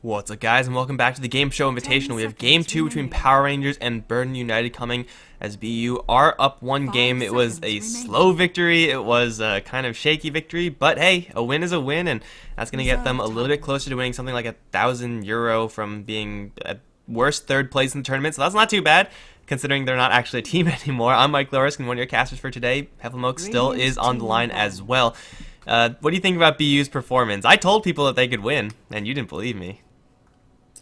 What's up, guys, and welcome back to the GameShow Invitational. We have Game 2 between Power Rangers and Burden United coming as BU are up one game. It was a slow victory. It was a kind of shaky victory, but hey, a win is a win, and that's going to get them a little bit closer to winning something like €1,000 from being at worst third place in the tournament, so that's not too bad, considering they're not actually a team anymore. I'm Mikelorus, and one of your casters for today. Heflamoke still is on the line as well. What do you think about BU's performance? I told people that they could win, and you didn't believe me.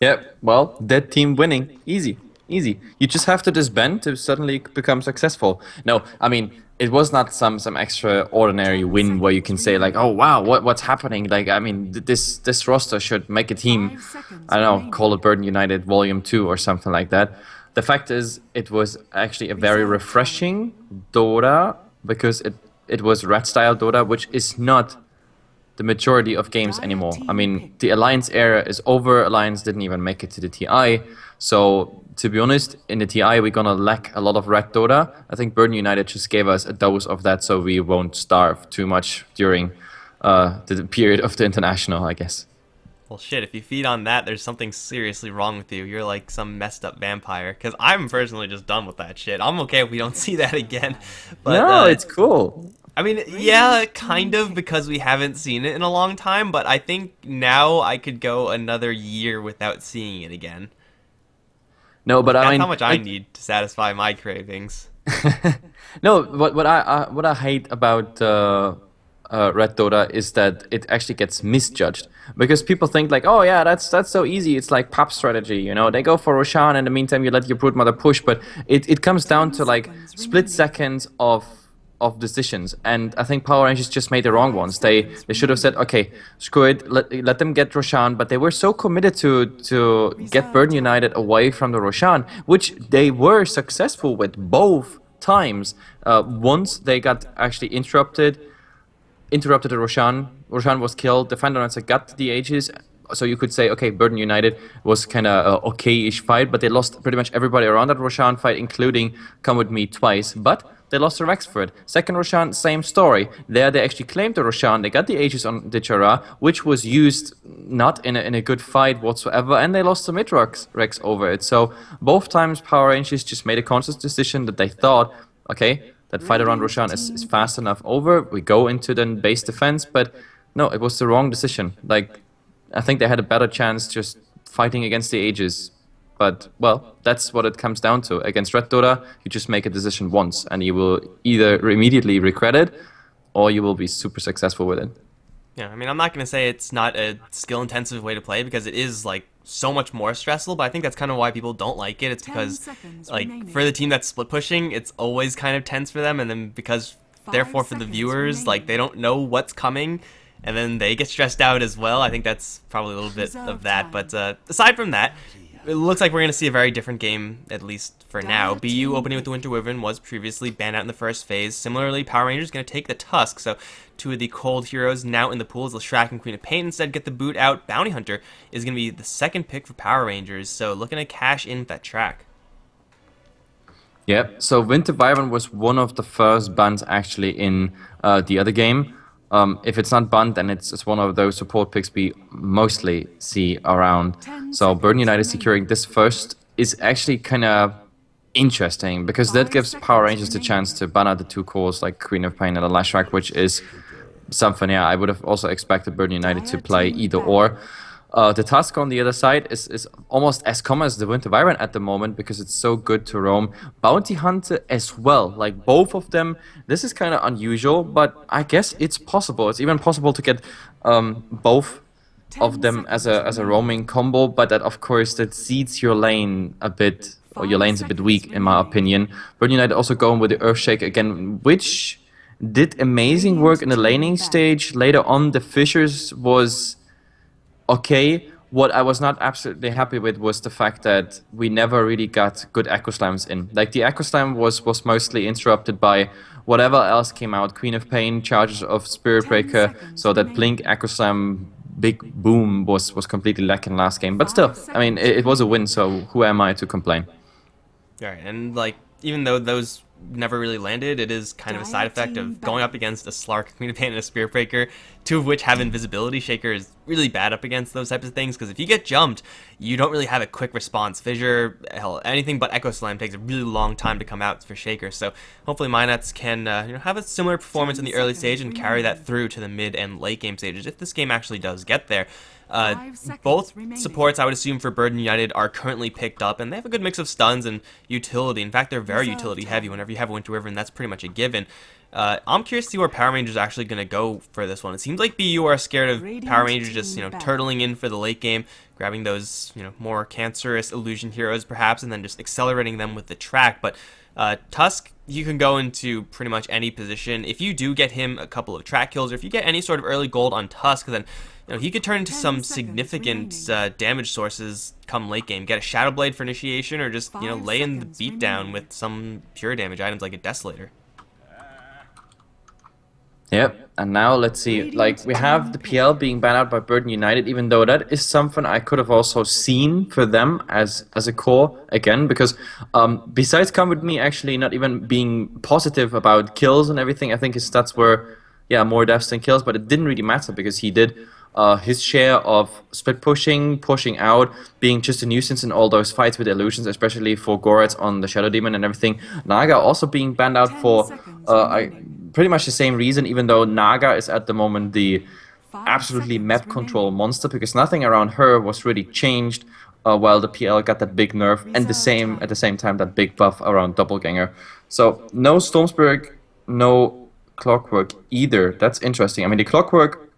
Yeah, well, that team winning, easy, easy. You just have to disband to suddenly become successful. No, I mean, it was not some extraordinary win where you can say like, oh wow, what's happening? Like, I mean, this roster should make a team. I don't know, call it Burden United Volume 2 or something like that. The fact is, it was actually a very refreshing Dota because it was red style Dota, which is not the majority of games anymore. I mean, the Alliance era is over. Alliance didn't even make it to the TI. So, to be honest, in the TI, we're gonna lack a lot of red Dota. I think Burden United just gave us a dose of that so we won't starve too much during the period of the International, I guess. Well, shit, if you feed on that, there's something seriously wrong with you. You're like some messed up vampire. Because I'm personally just done with that shit. I'm okay if we don't see that again. But, no, it's cool. I mean, yeah, kind of, because we haven't seen it in a long time, but I think now I could go another year without seeing it again. No, but That's I mean, how much I need to satisfy my cravings. no, what I hate about Red Dota is that it actually gets misjudged because people think like, oh yeah, that's so easy. It's like pop strategy, you know. They go for Roshan, in the meantime you let your broodmother push, but it comes down to like split seconds of decisions, and I think Power Rangers just made the wrong ones. They should have said, okay, screw it, let them get Roshan, but they were so committed to get Burden United away from the Roshan, which they were successful with both times. Once they got actually interrupted the Roshan was killed, Defender Dancer got the Aegis, so you could say, okay, Burden United was kind of a okay-ish fight, but they lost pretty much everybody around that Roshan fight, including Come With Me twice, but they lost the Rex for it. Second Roshan, same story. There they actually claimed the Roshan, they got the Aegis on the Chara, which was used not in a good fight whatsoever, and they lost the mid-Rex over it. So both times Power Rangers just made a conscious decision that they thought, okay, that fight around Roshan is fast enough over, we go into the base defense, but no, it was the wrong decision. Like, I think they had a better chance just fighting against the Aegis. But, well, that's what it comes down to. Against Red Dota, you just make a decision once, and you will either immediately regret it, or you will be super successful with it. Yeah, I mean, I'm not going to say it's not a skill-intensive way to play, because it is, like, so much more stressful, but I think that's kind of why people don't like it. It's because, like, for the team that's split-pushing, it's always kind of tense for them, and then because, therefore, for the viewers, like, they don't know what's coming, and then they get stressed out as well. I think that's probably a little bit of that, but aside from that, it looks like we're going to see a very different game, at least for now. BU opening with the Winter Wyvern was previously banned out in the first phase. Similarly, Power Rangers going to take the Tusk. So, two of the cold heroes now in the pools. Leshrac and Queen of Pain instead get the boot out. Bounty Hunter is going to be the second pick for Power Rangers. So, looking to cash in that track. Yeah, so Winter Wyvern was one of the first bans actually in the other game. If it's not banned, then it's one of those support picks we mostly see around. So Burden United securing this first is actually kind of interesting because that gives Power Rangers the chance to ban out the two cores like Queen of Pain and the Leshrac, which is something, yeah, I would have also expected Burden United to play either or. The Tusk on the other side is almost as common as the Winter Wyvern at the moment because it's so good to roam. Bounty Hunter as well, like both of them. This is kind of unusual, but I guess it's possible. It's even possible to get both of them as a roaming combo, but that of course that seeds your lane a bit, or your lane's a bit weak in my opinion. Burden United also going with the Earthshake again, which did amazing work in the laning stage. Later on, the Fissures was okay. What I was not absolutely happy with was the fact that we never really got good Echo Slams in. Like, the Echo Slam was mostly interrupted by whatever else came out. Queen of Pain, Charges of Spirit Breaker, so that Blink Echo Slam big boom was completely lacking last game. But still, I mean, it was a win, so who am I to complain? Alright, and like, even though those never really landed, it is kind of a side effect of going up against a Slark, Queen of Pain, and a Spirit Breaker. two of which have invisibility. Shaker is really bad up against those types of things, because if you get jumped, you don't really have a quick response. Fissure, hell, anything but Echo Slam takes a really long time to come out for Shaker, so hopefully Minets can have a similar performance in the early stage and carry that through to the mid and late game stages, if this game actually does get there. Both supports, I would assume, for Burden United are currently picked up, and they have a good mix of stuns and utility. In fact, they're very utility heavy whenever you have Winter Wyvern. That's pretty much a given. I'm curious to see where Power Rangers are actually going to go for this one. It seems like BU are scared of Power Rangers just, turtling in for the late game, grabbing those, more cancerous illusion heroes perhaps, and then just accelerating them with the track. But Tusk, you can go into pretty much any position. If you do get him a couple of track kills, or if you get any sort of early gold on Tusk, then he could turn into some significant damage sources come late game. Get a Shadow Blade for initiation, or just lay in the beatdown with some pure damage items like a Desolator. Yep, and now let's see, like, we have the PL being banned out by Burden United, even though that is something I could have also seen for them as a core, again, because besides Come With Me actually not even being positive about kills and everything, I think his stats were, more deaths than kills, but it didn't really matter because he did his share of split pushing out, being just a nuisance in all those fights with illusions, especially for Goretz on the Shadow Demon and everything. Naga also being banned out for pretty much the same reason, even though Naga is at the moment the absolutely map control monster, because nothing around her was really changed, while the PL got that big nerf, and at the same time that big buff around Doppelganger. So no Stormspirit, no Clockwork either. That's interesting. I mean, the Clockwork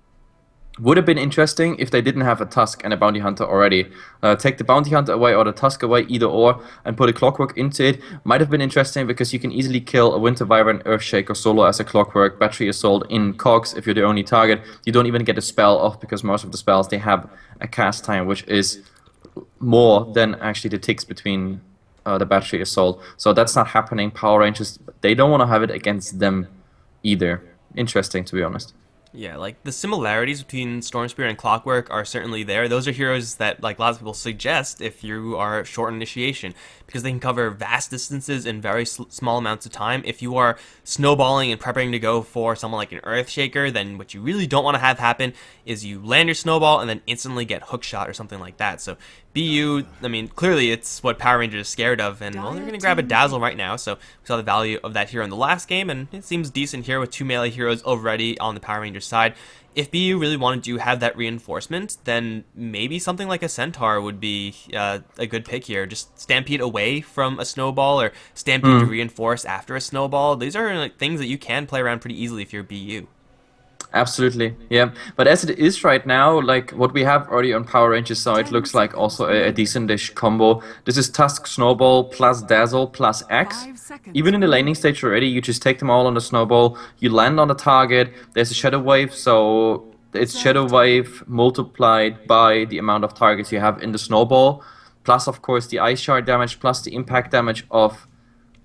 would have been interesting if they didn't have a Tusk and a Bounty Hunter already. Take the Bounty Hunter away or the Tusk away, either or, and put a Clockwork into it. Might have been interesting because you can easily kill a Winter Wyvern, Earthshaker solo as a Clockwork, Battery Assault in Cogs if you're the only target. You don't even get a spell off because most of the spells, they have a cast time, which is more than actually the ticks between the Battery Assault. So that's not happening. Power Rangers, they don't want to have it against them either. Interesting, to be honest. Yeah, like, the similarities between Stormspirit and Clockwork are certainly there. Those are heroes that, like, lots of people suggest if you are short on initiation, because they can cover vast distances in very small amounts of time. If you are snowballing and preparing to go for someone like an Earthshaker, then what you really don't want to have happen is you land your snowball and then instantly get hookshot or something like that. So BU, I mean, clearly it's what Power Rangers is scared of, and well, they're going to grab a Dazzle right now, so we saw the value of that hero in the last game, and it seems decent here with two melee heroes already on the Power Rangers side. If BU really wanted to have that reinforcement, then maybe something like a Centaur would be a good pick here. Just Stampede away from a Snowball, or Stampede to reinforce after a Snowball. These are like things that you can play around pretty easily if you're BU. Absolutely, yeah. But as it is right now, like what we have already on Power Rangers side looks like also a decent-ish combo. This is Tusk Snowball plus Dazzle plus X. Even in the laning stage already, you just take them all on the Snowball, you land on the target, there's a Shadow Wave, so it's Shadow Wave multiplied by the amount of targets you have in the Snowball, plus of course the Ice Shard damage, plus the impact damage of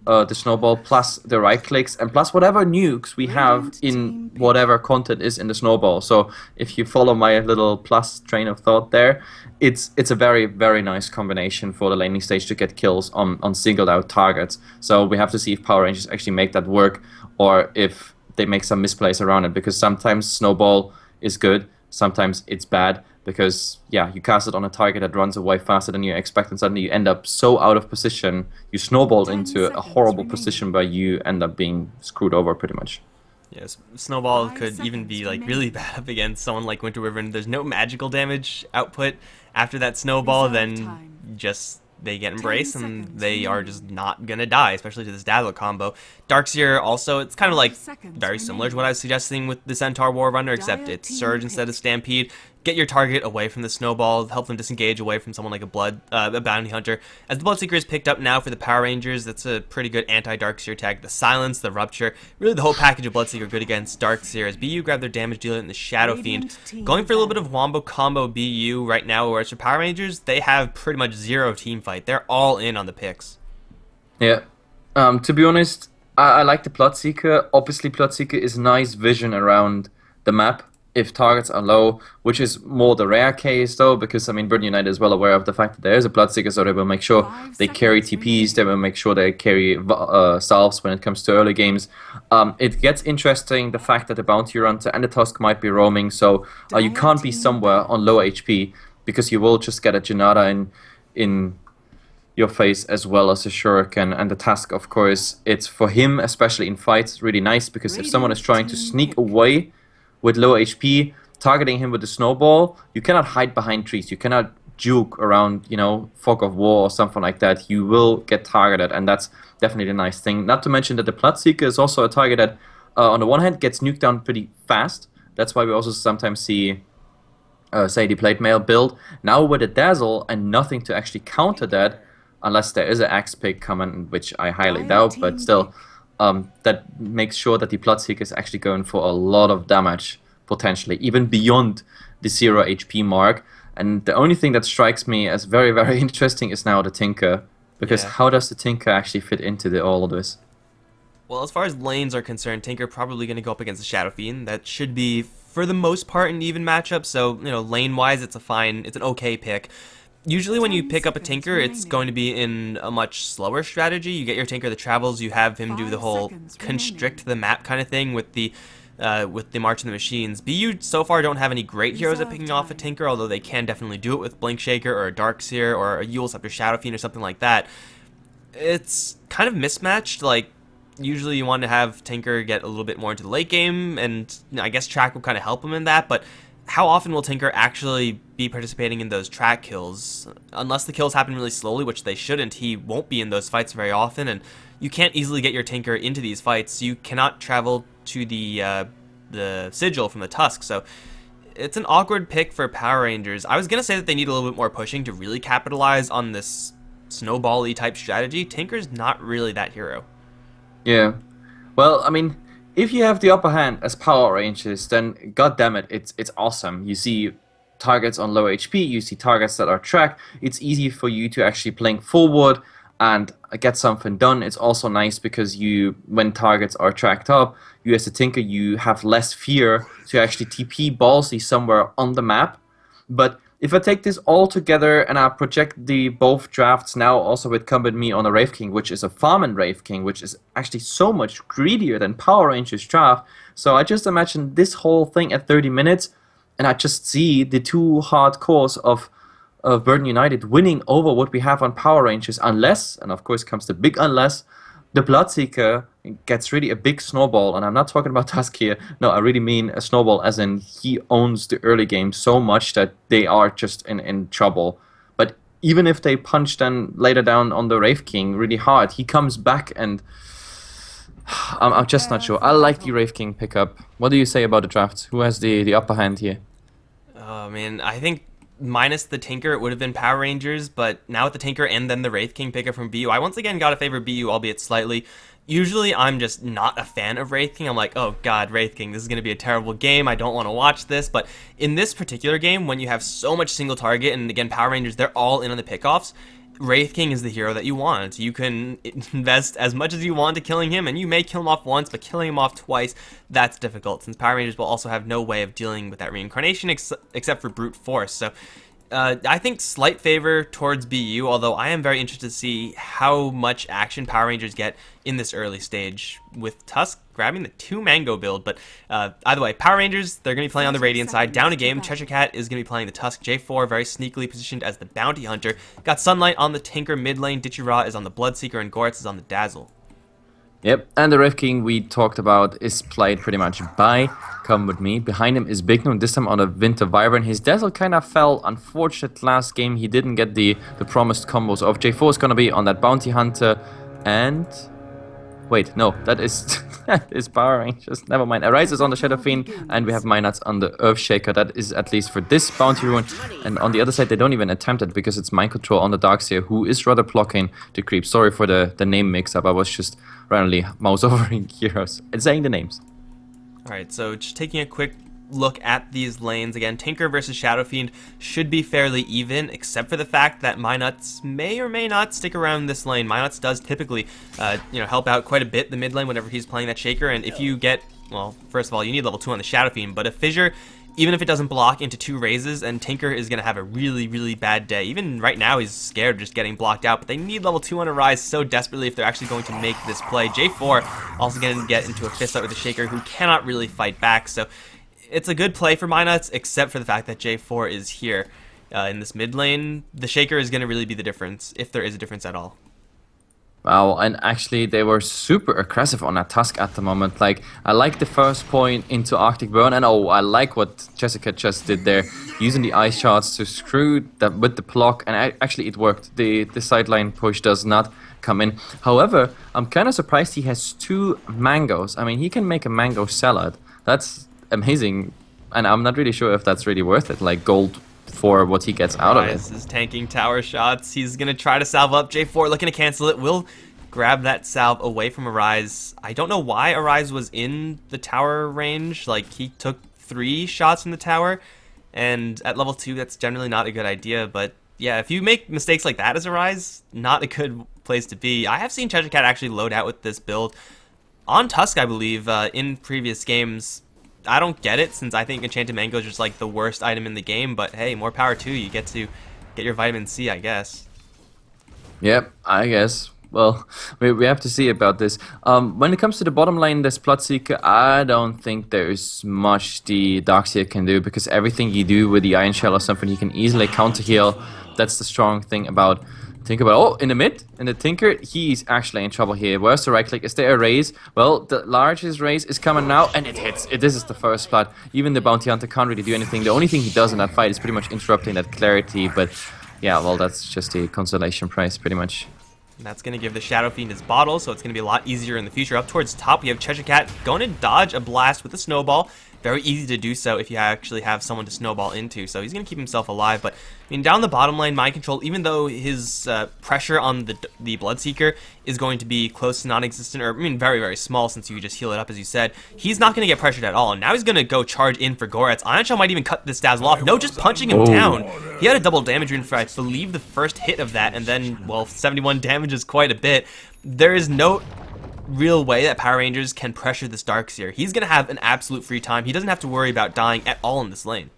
the Snowball, plus the right clicks, and plus whatever nukes we have in whatever content is in the Snowball. So if you follow my little plus train of thought there, it's a very, very nice combination for the laning stage to get kills on singled out targets. So we have to see if Power Rangers actually make that work, or if they make some misplays around it, because sometimes Snowball is good, sometimes it's bad, because you cast it on a target that runs away faster than you expect, and suddenly you end up so out of position, you snowballed into a horrible position where you end up being screwed over pretty much. Yes, Snowball could even be like really bad up against someone like Winter Wyvern. There's no magical damage output after that Snowball, then just they get embraced and they are just not gonna die, especially to this Dazzle combo. Darkseer also, it's kind of like very similar to what I was suggesting with the Centaur War Runner, except it's Surge instead of Stampede. Get your target away from the Snowball, help them disengage away from someone like a Bounty Hunter. As the Bloodseeker is picked up now for the Power Rangers, that's a pretty good anti-Darkseer tag. The Silence, the Rupture, really the whole package of Bloodseeker good against Darkseer, as BU grab their damage dealer in the Shadow Fiend. Going for a little bit of Wombo combo BU right now, whereas for Power Rangers, they have pretty much zero team fight. They're all in on the picks. Yeah. To be honest, I like the Bloodseeker. Obviously, Bloodseeker is nice vision around the map. if targets are low, which is more the rare case though, because I mean Britain United is well aware of the fact that there is a Bloodseeker, so they will make sure they carry TPs, they will make sure they carry salves when it comes to early games. It gets interesting the fact that the Bounty Hunter and the Tusk might be roaming, so you can't be somewhere on low HP because you will just get a Janata in your face as well as a Shuriken, and the task, of course, it's for him, especially in fights, really nice because if someone is trying to sneak away with low HP, targeting him with a snowball, you cannot hide behind trees, you cannot juke around, you know, fog of war or something like that. You will get targeted, and that's definitely a nice thing. Not to mention that the Bloodseeker is also a target that, on the one hand, gets nuked down pretty fast. That's why we also sometimes see say the plate mail build. Now with a dazzle and nothing to actually counter that, unless there is an axe pick coming, which I highly doubt, but still, that makes sure that the Bloodseeker is actually going for a lot of damage, potentially, even beyond the 0 HP mark. And the only thing that strikes me as very, very interesting is now the Tinker, because how does the Tinker actually fit into all of this? Well, as far as lanes are concerned, Tinker probably going to go up against the Shadow Fiend. That should be, for the most part, an even matchup. So, you know, lane-wise, it's an okay pick. Usually when you pick up a Tinker, it's going to be in a much slower strategy. You get your Tinker that travels, you have him do the whole constrict the map kind of thing with the March of the Machines. BU so far don't have any great heroes at picking off a Tinker, although they can definitely do it with Blink Shaker or a Darkseer or a Yule Scepter Shadow Fiend or something like that. It's kind of mismatched. Like, usually you want to have Tinker get a little bit more into the late game, and I guess track will kind of help him in that, but how often will Tinker actually be participating in those track kills? Unless the kills happen really slowly, which they shouldn't, he won't be in those fights very often, and you can't easily get your Tinker into these fights. You cannot travel to the Sigil from the Tusk, so it's an awkward pick for Power Rangers. I was going to say that they need a little bit more pushing to really capitalize on this snowball-y type strategy. Tinker's not really that hero. Yeah. Well, I mean, if you have the upper hand as Power Rangers, then goddammit, it's awesome. You see targets on low HP, you see targets that are tracked. It's easy for you to actually blink forward and get something done. It's also nice because when targets are tracked up, you as a Tinker, you have less fear to actually TP ballsy somewhere on the map. But if I take this all together and I project both drafts now also with Combat Me on a Wraith King, which is a farming Wraith King, which is actually so much greedier than Power Rangers draft. So I just imagine this whole thing at 30 minutes, and I just see the two hardcores of Burden United winning over what we have on Power Rangers, unless, and of course comes the big unless, the Bloodseeker gets really a big snowball, and I'm not talking about Tusk here. No, I really mean a snowball as in he owns the early game so much that they are just in trouble. But even if they punch then later down on the Wraith King really hard, he comes back, and I'm just not sure. I like the Wraith King pickup. What do you say about the draft? Who has the upper hand here? Oh man, I think minus the Tinker, it would have been Power Rangers, but now with the Tinker and then the Wraith King pickup from BU, I once again gotta favor BU, albeit slightly. Usually I'm just not a fan of Wraith King. I'm like, oh god, Wraith King, this is going to be a terrible game. I don't want to watch this. But in this particular game, when you have so much single target, and again, Power Rangers, they're all in on the pickoffs, Wraith King is the hero that you want. You can invest as much as you want to killing him, and you may kill him off once, but killing him off twice, that's difficult, since Power Rangers will also have no way of dealing with that reincarnation except for brute force. So I think slight favor towards BU, although I am very interested to see how much action Power Rangers get in this early stage, with Tusk grabbing the 2 Mango build. But either way, Power Rangers, they're going to be playing on the Radiant side. Down a game, Cheshire Cat is going to be playing the Tusk. J4 very sneakily positioned as the Bounty Hunter. Got Sunlight on the Tinker mid lane, Ditchy is on the Bloodseeker, and Goretz is on the Dazzle. Yep, and the Wraith King we talked about is played pretty much by Come With Me. Behind him is Big Noon, this time on a Winter Wyvern. His Dazzle kind of fell. Unfortunate last game, he didn't get the promised combos of J4 is going to be on that Bounty Hunter. And wait, no, that is that is Power Rangers. Never mind. Arise is on the Shadow Fiend, and we have Mynuts on the Earthshaker. That is at least for this Bounty Rune. And on the other side, they don't even attempt it because it's Mind Control on the Darkseer, who is rather blocking the creep. Sorry for the name mix-up. I was just randomly mouse-overing heroes and saying the names. Alright, so just taking a quick look at these lanes again. Tinker versus Shadow Fiend should be fairly even, except for the fact that Mynuts may or may not stick around this lane. Mynuts does typically, help out quite a bit the mid lane whenever he's playing that Shaker, and if you get, well, first of all, you need level 2 on the Shadow Fiend, but if Fissure even if it doesn't block into 2 raises, and Tinker is going to have a really, really bad day. Even right now, he's scared of just getting blocked out, but they need level 2 on a Rise so desperately if they're actually going to make this play. J4 also going to get into a fist fight with the Shaker, who cannot really fight back, so it's a good play for Minuts, except for the fact that J4 is here. In this mid lane, the Shaker is going to really be the difference, if there is a difference at all. Wow, and actually they were super aggressive on that Tusk at the moment. Like, I like the first point into Arctic Burn, and oh, I like what Jessica just did there, using the ice shards to screw that with the block, and actually it worked. The sideline push does not come in. However, I'm kind of surprised he has 2 mangoes. I mean, he can make a mango salad. That's amazing, and I'm not really sure if that's really worth it, like gold for what he gets out of it. Rise is tanking tower shots. He's going to try to salve up. J4 looking to cancel it. Will grab that salve away from Arise. I don't know why Arise was in the tower range. Like, he took 3 shots from the tower, and at level 2, that's generally not a good idea. But yeah, if you make mistakes like that as Arise, not a good place to be. I have seen CheshireCat actually load out with this build on Tusk, I believe, in previous games. I don't get it, since I think Enchanted Mango is just like the worst item in the game, but hey, more power to you. You get to get your vitamin C, I guess. Yep, I guess. Well, we have to see about this. When it comes to the bottom lane, this Bloodseeker, I don't think there's much the Darkseer can do, because everything you do with the Iron Shell or something, you can easily counter heal. That's the strong thing about Tinker. Oh, in the Tinker, he's actually in trouble here. Where's the right click? Is there a raise? Well, the largest raise is coming now, and it hits. This is the first blood. Even the Bounty Hunter can't really do anything. The only thing he does in that fight is pretty much interrupting that clarity, but yeah, well, that's just a consolation prize, pretty much. And that's going to give the Shadow Fiend his bottle, so it's going to be a lot easier in the future. Up towards top, we have CheshireCat going to dodge a blast with a snowball. Very easy to do so if you actually have someone to snowball into, so he's going to keep himself alive. But I mean, down the bottom lane, Mind Control, even though his pressure on the Bloodseeker is going to be close to non-existent, or I mean very, very small, since you just heal it up as you said, he's not going to get pressured at all. And now he's going to go charge in for Goretz. Iron Shell might even cut this Dazzle off. No, just punching him down. He had a double damage rune for, I believe, the first hit of that, and then, well, 71 damage is quite a bit. There is no real way that Power Rangers can pressure this Darkseer. He's going to have an absolute free time. He doesn't have to worry about dying at all in this lane.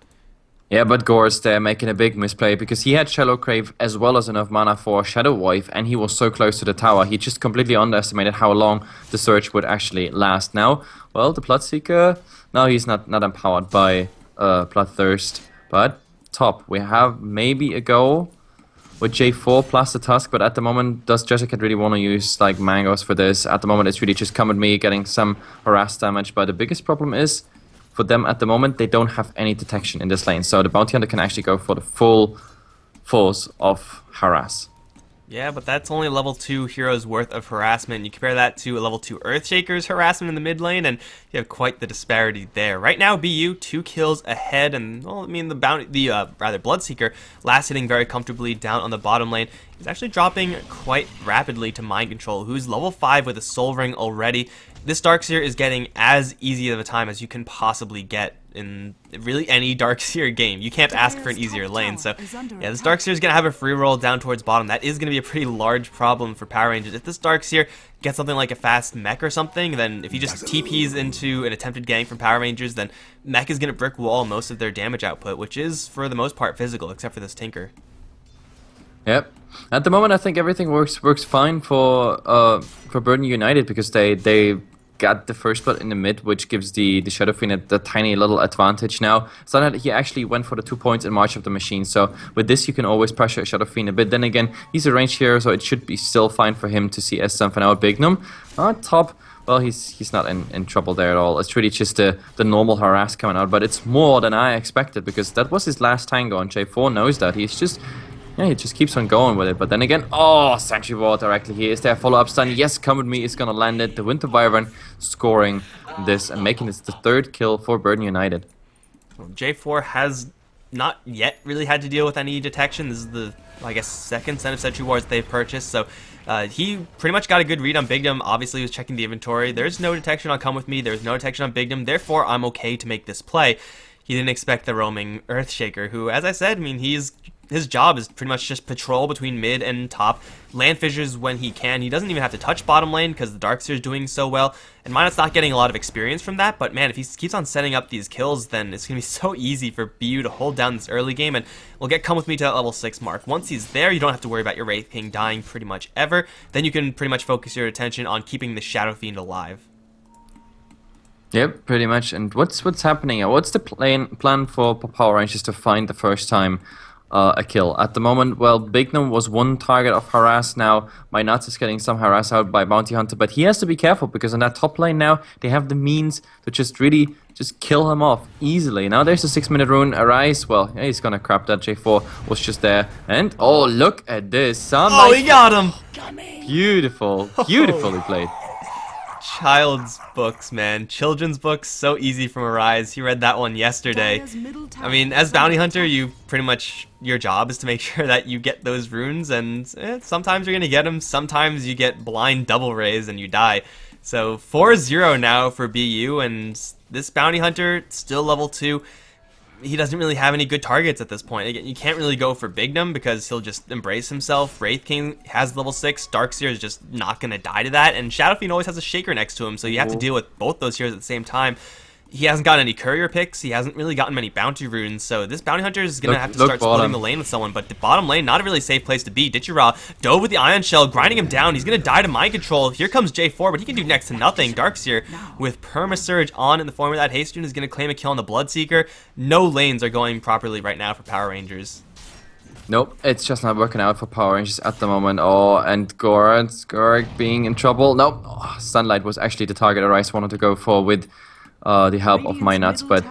Yeah, but Gore's there making a big misplay, because he had Shallow Crave as well as enough mana for Shadow Wife, and he was so close to the tower. He just completely underestimated how long the surge would actually last. Now, well, the Bloodseeker, now he's not empowered by Bloodthirst, but top. We have maybe a go with J4 plus the Tusk, but at the moment, does Jessica really want to use like mangoes for this? At the moment, it's really just come with me getting some harass damage, but the biggest problem is, for them at the moment, they don't have any detection in this lane, so the Bounty Hunter can actually go for the full force of harass. Yeah, but that's only level 2 heroes worth of harassment. You compare that to a level 2 Earthshaker's harassment in the mid lane, and you have quite the disparity there. Right now, BU 2 kills ahead, and well, I mean the Bloodseeker last hitting very comfortably down on the bottom lane. He's actually dropping quite rapidly to Mind Control, who's level 5 with a Soul Ring already. This Darkseer is getting as easy of a time as you can possibly get in really any Darkseer game. You can't ask for an easier lane, so yeah, this Darkseer is going to have a free roll down towards bottom. That is going to be a pretty large problem for Power Rangers. If this Darkseer gets something like a fast mech or something, then if he just TPs into an attempted gank from Power Rangers, then mech is going to brick wall most of their damage output, which is for the most part physical, except for this Tinker. Yep. At the moment, I think everything works fine for Burden United, because they got the first blood in the mid, which gives the Shadow Fiend the tiny little advantage now. So that he actually went for the 2 points in March of the Machine. So with this, you can always pressure Shadow Fiend a bit. Then again, he's a ranged hero, so it should be still fine for him to CS something out. Bignum on top. Well, he's not in trouble there at all. It's really just the normal harass coming out, but it's more than I expected, because that was his last tango, and J4 knows that. He just keeps on going with it. But then again, oh, Sentry Ward directly here. Is there a follow-up stun? Yes, Come With Me is going to land it. The Winter Wyvern scoring this and making this the 3rd kill for Burden United. Well, J4 has not yet really had to deal with any detection. This is the, I guess, 2nd set of Sentry Wards they've purchased. So he pretty much got a good read on Bignum. Obviously, he was checking the inventory. There's no detection on Come With Me. There's no detection on Bignum. Therefore, I'm okay to make this play. He didn't expect the roaming Earthshaker, who, as I said, I mean, he's his job is pretty much just patrol between mid and top, land fissures when he can. He doesn't even have to touch bottom lane because the Darkseer is doing so well, and Minot's not getting a lot of experience from that, but man, if he keeps on setting up these kills, then it's going to be so easy for BU to hold down this early game, and we'll get Come With Me to that level 6 mark. Once he's there, you don't have to worry about your Wraith King dying pretty much ever. Then you can pretty much focus your attention on keeping the Shadow Fiend alive. Yep, pretty much. And what's happening? What's the plan for Power Rangers to find the first time a kill? At the moment, well, Bignum was one target of harass. Now Minot's is getting some harass out by Bounty Hunter, but he has to be careful because in that top lane now they have the means to just really kill him off easily. Now there's a 6-minute rune. Arise, well, yeah, he's gonna crap that. J4 was just there, and oh, look at this! Oh, he got him! Beautiful, beautifully played. Child's books, man. Children's books, so easy from Arise. He read that one yesterday. I mean, as Bounty Hunter, you pretty much, your job is to make sure that you get those runes, and sometimes you're going to get them, sometimes you get blind double rays and you die. So 4-0 now for BU, and this Bounty Hunter, still level 2. He doesn't really have any good targets at this point. Again, you can't really go for Bignum because he'll just embrace himself. Wraith King has level 6. Darkseer is just not going to die to that. And Shadow Fiend always has a Shaker next to him, so you have to deal with both those heroes at the same time. He hasn't gotten any courier picks. He hasn't really gotten many bounty runes. So this bounty hunter is going to have to start splitting the lane with someone. But the bottom lane, not a really safe place to be. Ditchira dove with the Ion Shell, grinding him down. He's going to die to mind control. Here comes J4, but he can do next to nothing. Darkseer with Permasurge on in the form of that haste rune is going to claim a kill on the Bloodseeker. No lanes are going properly right now for Power Rangers. Nope, it's just not working out for Power Rangers at the moment. Oh, and Gorg being in trouble. Nope, Sunlight was actually the target Arise wanted to go for with the help of my nuts, but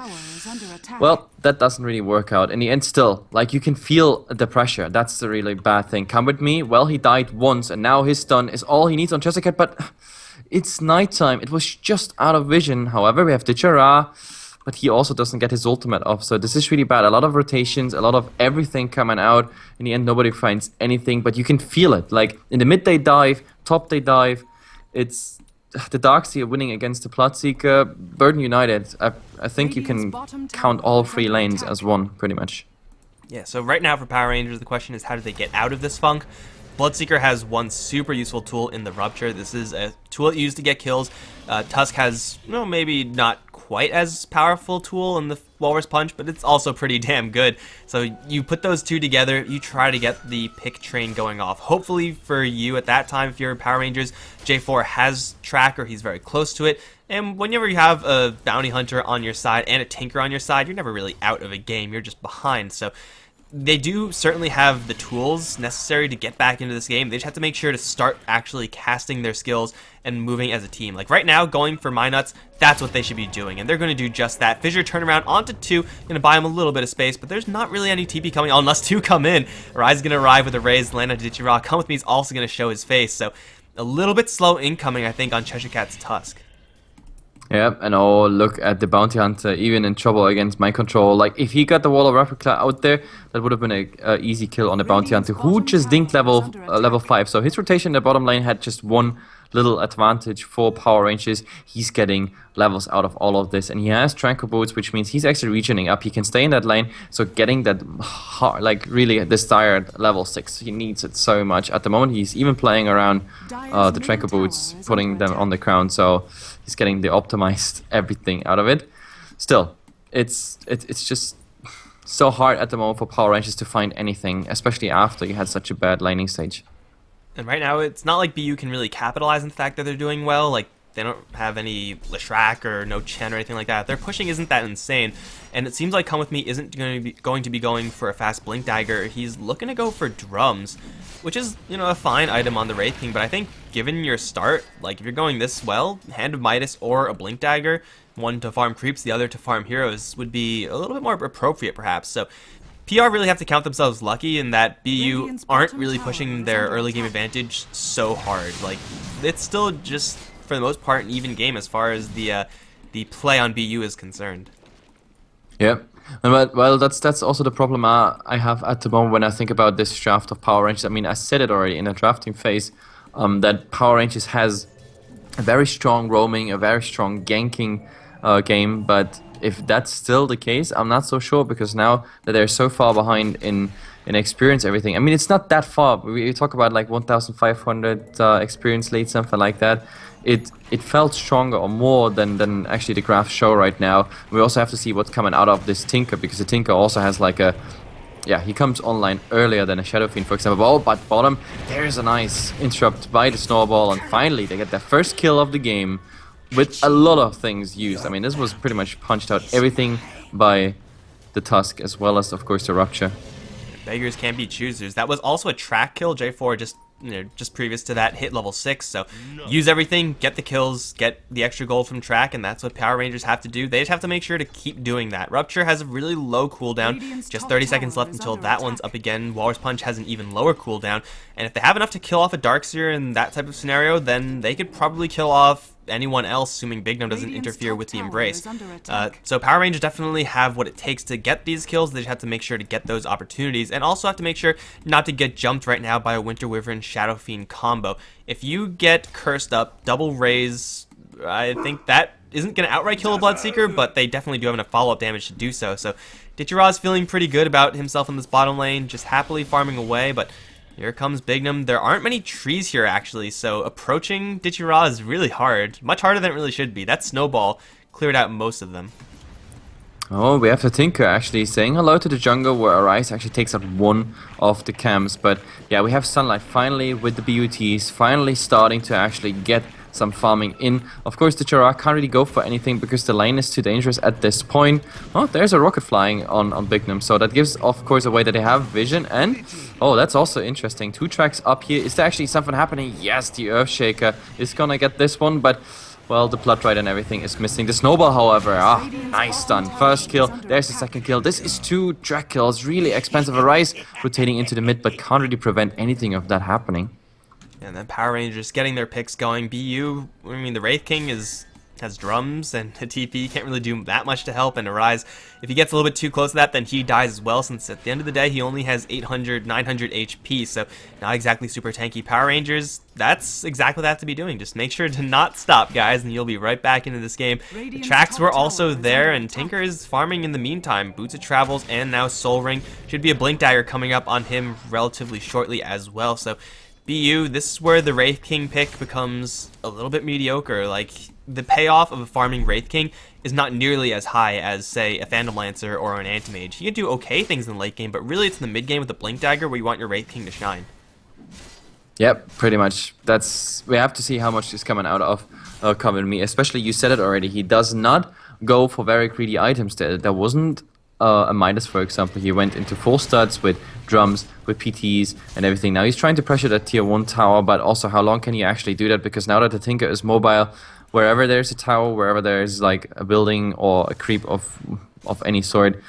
well, that doesn't really work out in the end. Still, like, you can feel the pressure. That's the really bad thing. Come with me. Well, he died once, and now his stun is all he needs on Jessica, but it's nighttime. It was just out of vision. However, we have Ditchira, but he also doesn't get his ultimate off, so this is really bad. A lot of rotations, a lot of everything coming out. In the end, nobody finds anything, but you can feel it. Like, in the mid they dive, top they dive. It's the Darkseer winning against the Bloodseeker. Burden United, I think you can count all 3 lanes as one, pretty much. Yeah, so right now for Power Rangers, the question is how do they get out of this funk? Bloodseeker has one super useful tool in the Rupture. This is a tool used to get kills. Tusk has, maybe not quite as powerful tool in the Walrus Punch, but it's also pretty damn good. So you put those two together, you try to get the pick train going off. Hopefully for you at that time, if you're Power Rangers, J4 has track or he's very close to it. And whenever you have a Bounty Hunter on your side and a Tinker on your side, you're never really out of a game, you're just behind. So they do certainly have the tools necessary to get back into this game. They just have to make sure to start actually casting their skills and moving as a team. Like right now, going for my nuts, that's what they should be doing, and they're going to do just that. Fissure turnaround onto 2, going to buy him a little bit of space, but there's not really any TP coming on unless 2 come in. Rise is going to arrive with a raise, land on Ditchira. Come With Me is also going to show his face, so a little bit slow incoming, I think, on Cheshire Cat's Tusk. Yeah, and oh, look at the Bounty Hunter, even in trouble against my control. Like, if he got the Wall of Replica out there, that would have been a easy kill on the Bounty Hunter, who just dinked level 5. So his rotation in the bottom lane had just one little advantage for Power Rangers. He's getting levels out of all of this, and he has Tranquil Boots, which means he's actually regening up. He can stay in that lane, so getting that hard, really desired level 6. He needs it so much. At the moment, he's even playing around the Tranquil Boots, putting them on the crown, so he's getting the optimized everything out of it. Still, it's just so hard at the moment for Power Rangers to find anything, especially after you had such a bad laning stage. And right now, it's not like BU can really capitalize on the fact that they're doing well. Like, they don't have any Leshrac or no Chen or anything like that. Their pushing isn't that insane. And it seems like Come With Me isn't going to be going for a fast Blink Dagger. He's looking to go for drums, which is, a fine item on the Wraith King. But I think, given your start, like, if you're going this well, Hand of Midas or a Blink Dagger, one to farm creeps, the other to farm heroes, would be a little bit more appropriate, perhaps. So PR really have to count themselves lucky in that BU aren't really pushing their early game advantage so hard. Like, it's still just, for the most part, an even game as far as the play on BU is concerned. Yeah, well, that's also the problem I have at the moment when I think about this draft of Power Rangers. I mean, I said it already in the drafting phase, that Power Rangers has a very strong roaming, a very strong ganking game, but if that's still the case, I'm not so sure, because now that they're so far behind in in experience, everything. I mean, it's not that far. We talk about like 1,500 experience lead, something like that. It felt stronger or more than actually the graphs show right now. We also have to see what's coming out of this Tinker, because the Tinker also has like a, yeah, he comes online earlier than a Shadow Fiend, for example. Oh, but bottom, there's a nice interrupt by the Snowball, and finally they get their first kill of the game with a lot of things used. I mean, this was pretty much punched out everything by the Tusk, as well as, of course, the Rupture. Beggars can't be choosers. That was also a track kill. J4 just previous to that hit level 6. So use everything, get the kills, get the extra gold from track, and that's what Power Rangers have to do. They just have to make sure to keep doing that. Rupture has a really low cooldown. Just 30 seconds left until that one's up again. Walrus Punch has an even lower cooldown. And if they have enough to kill off a Darkseer in that type of scenario, then they could probably kill off anyone else, assuming Big Gnome doesn't interfere with the Embrace. So Power Rangers definitely have what it takes to get these kills. They just have to make sure to get those opportunities, and also have to make sure not to get jumped right now by a Winter Wyvern Shadow Fiend combo. If you get cursed up, double raise, I think that isn't going to outright kill a Bloodseeker, but they definitely do have enough follow-up damage to do so. So Ditchira's feeling pretty good about himself in this bottom lane, just happily farming away, but here comes Big Gnome. There aren't many trees here, actually, so approaching Ditchira is really hard. Much harder than it really should be. That Snowball cleared out most of them. Oh, we have the Tinker actually saying hello to the jungle, where Arise actually takes out one of the camps. But yeah, we have Sunlight finally with the BUTs, finally starting to actually get some farming in. Of course, the Chara can't really go for anything because the lane is too dangerous at this point. Oh, there's a rocket flying on Big Gnome, so that gives, of course, a way that they have vision. And oh, that's also interesting. 2 tracks up here. Is there actually something happening? Yes, the Earthshaker is gonna get this one, but well, the Bloodrite and everything is missing. The Snowball, however, nice stun. First kill, there's the second kill. This is 2 track kills, really expensive. Arise rotating into the mid, but can't really prevent anything of that happening. And then Power Rangers getting their picks going. BU, I mean, the Wraith King has drums and a TP, can't really do that much to help. And Arise, if he gets a little bit too close to that, then he dies as well, since at the end of the day he only has 800, 900 HP, so not exactly super tanky. Power Rangers, that's exactly what they have to be doing. Just make sure to not stop, guys, and you'll be right back into this game. The tracks were also there, and Tinker is farming in the meantime. Boots of Travels and now Soul Ring. Should be a Blink Dagger coming up on him relatively shortly as well, so BU, this is where the Wraith King pick becomes a little bit mediocre. Like, the payoff of a farming Wraith King is not nearly as high as, say, a Phantom Lancer or an Anti-Mage. You can do okay things in the late game, but really it's in the mid game with the Blink Dagger where you want your Wraith King to shine. Yep, pretty much. We have to see how much is coming out of Common Me. Especially, you said it already, he does not go for very greedy items. There wasn't a Midas, for example. He went into full studs with drums, with PTs and everything. Now he's trying to pressure that tier 1 tower, but also how long can he actually do that? Because now that the Tinker is mobile, wherever there's a tower, wherever there's like a building or a creep of any sort,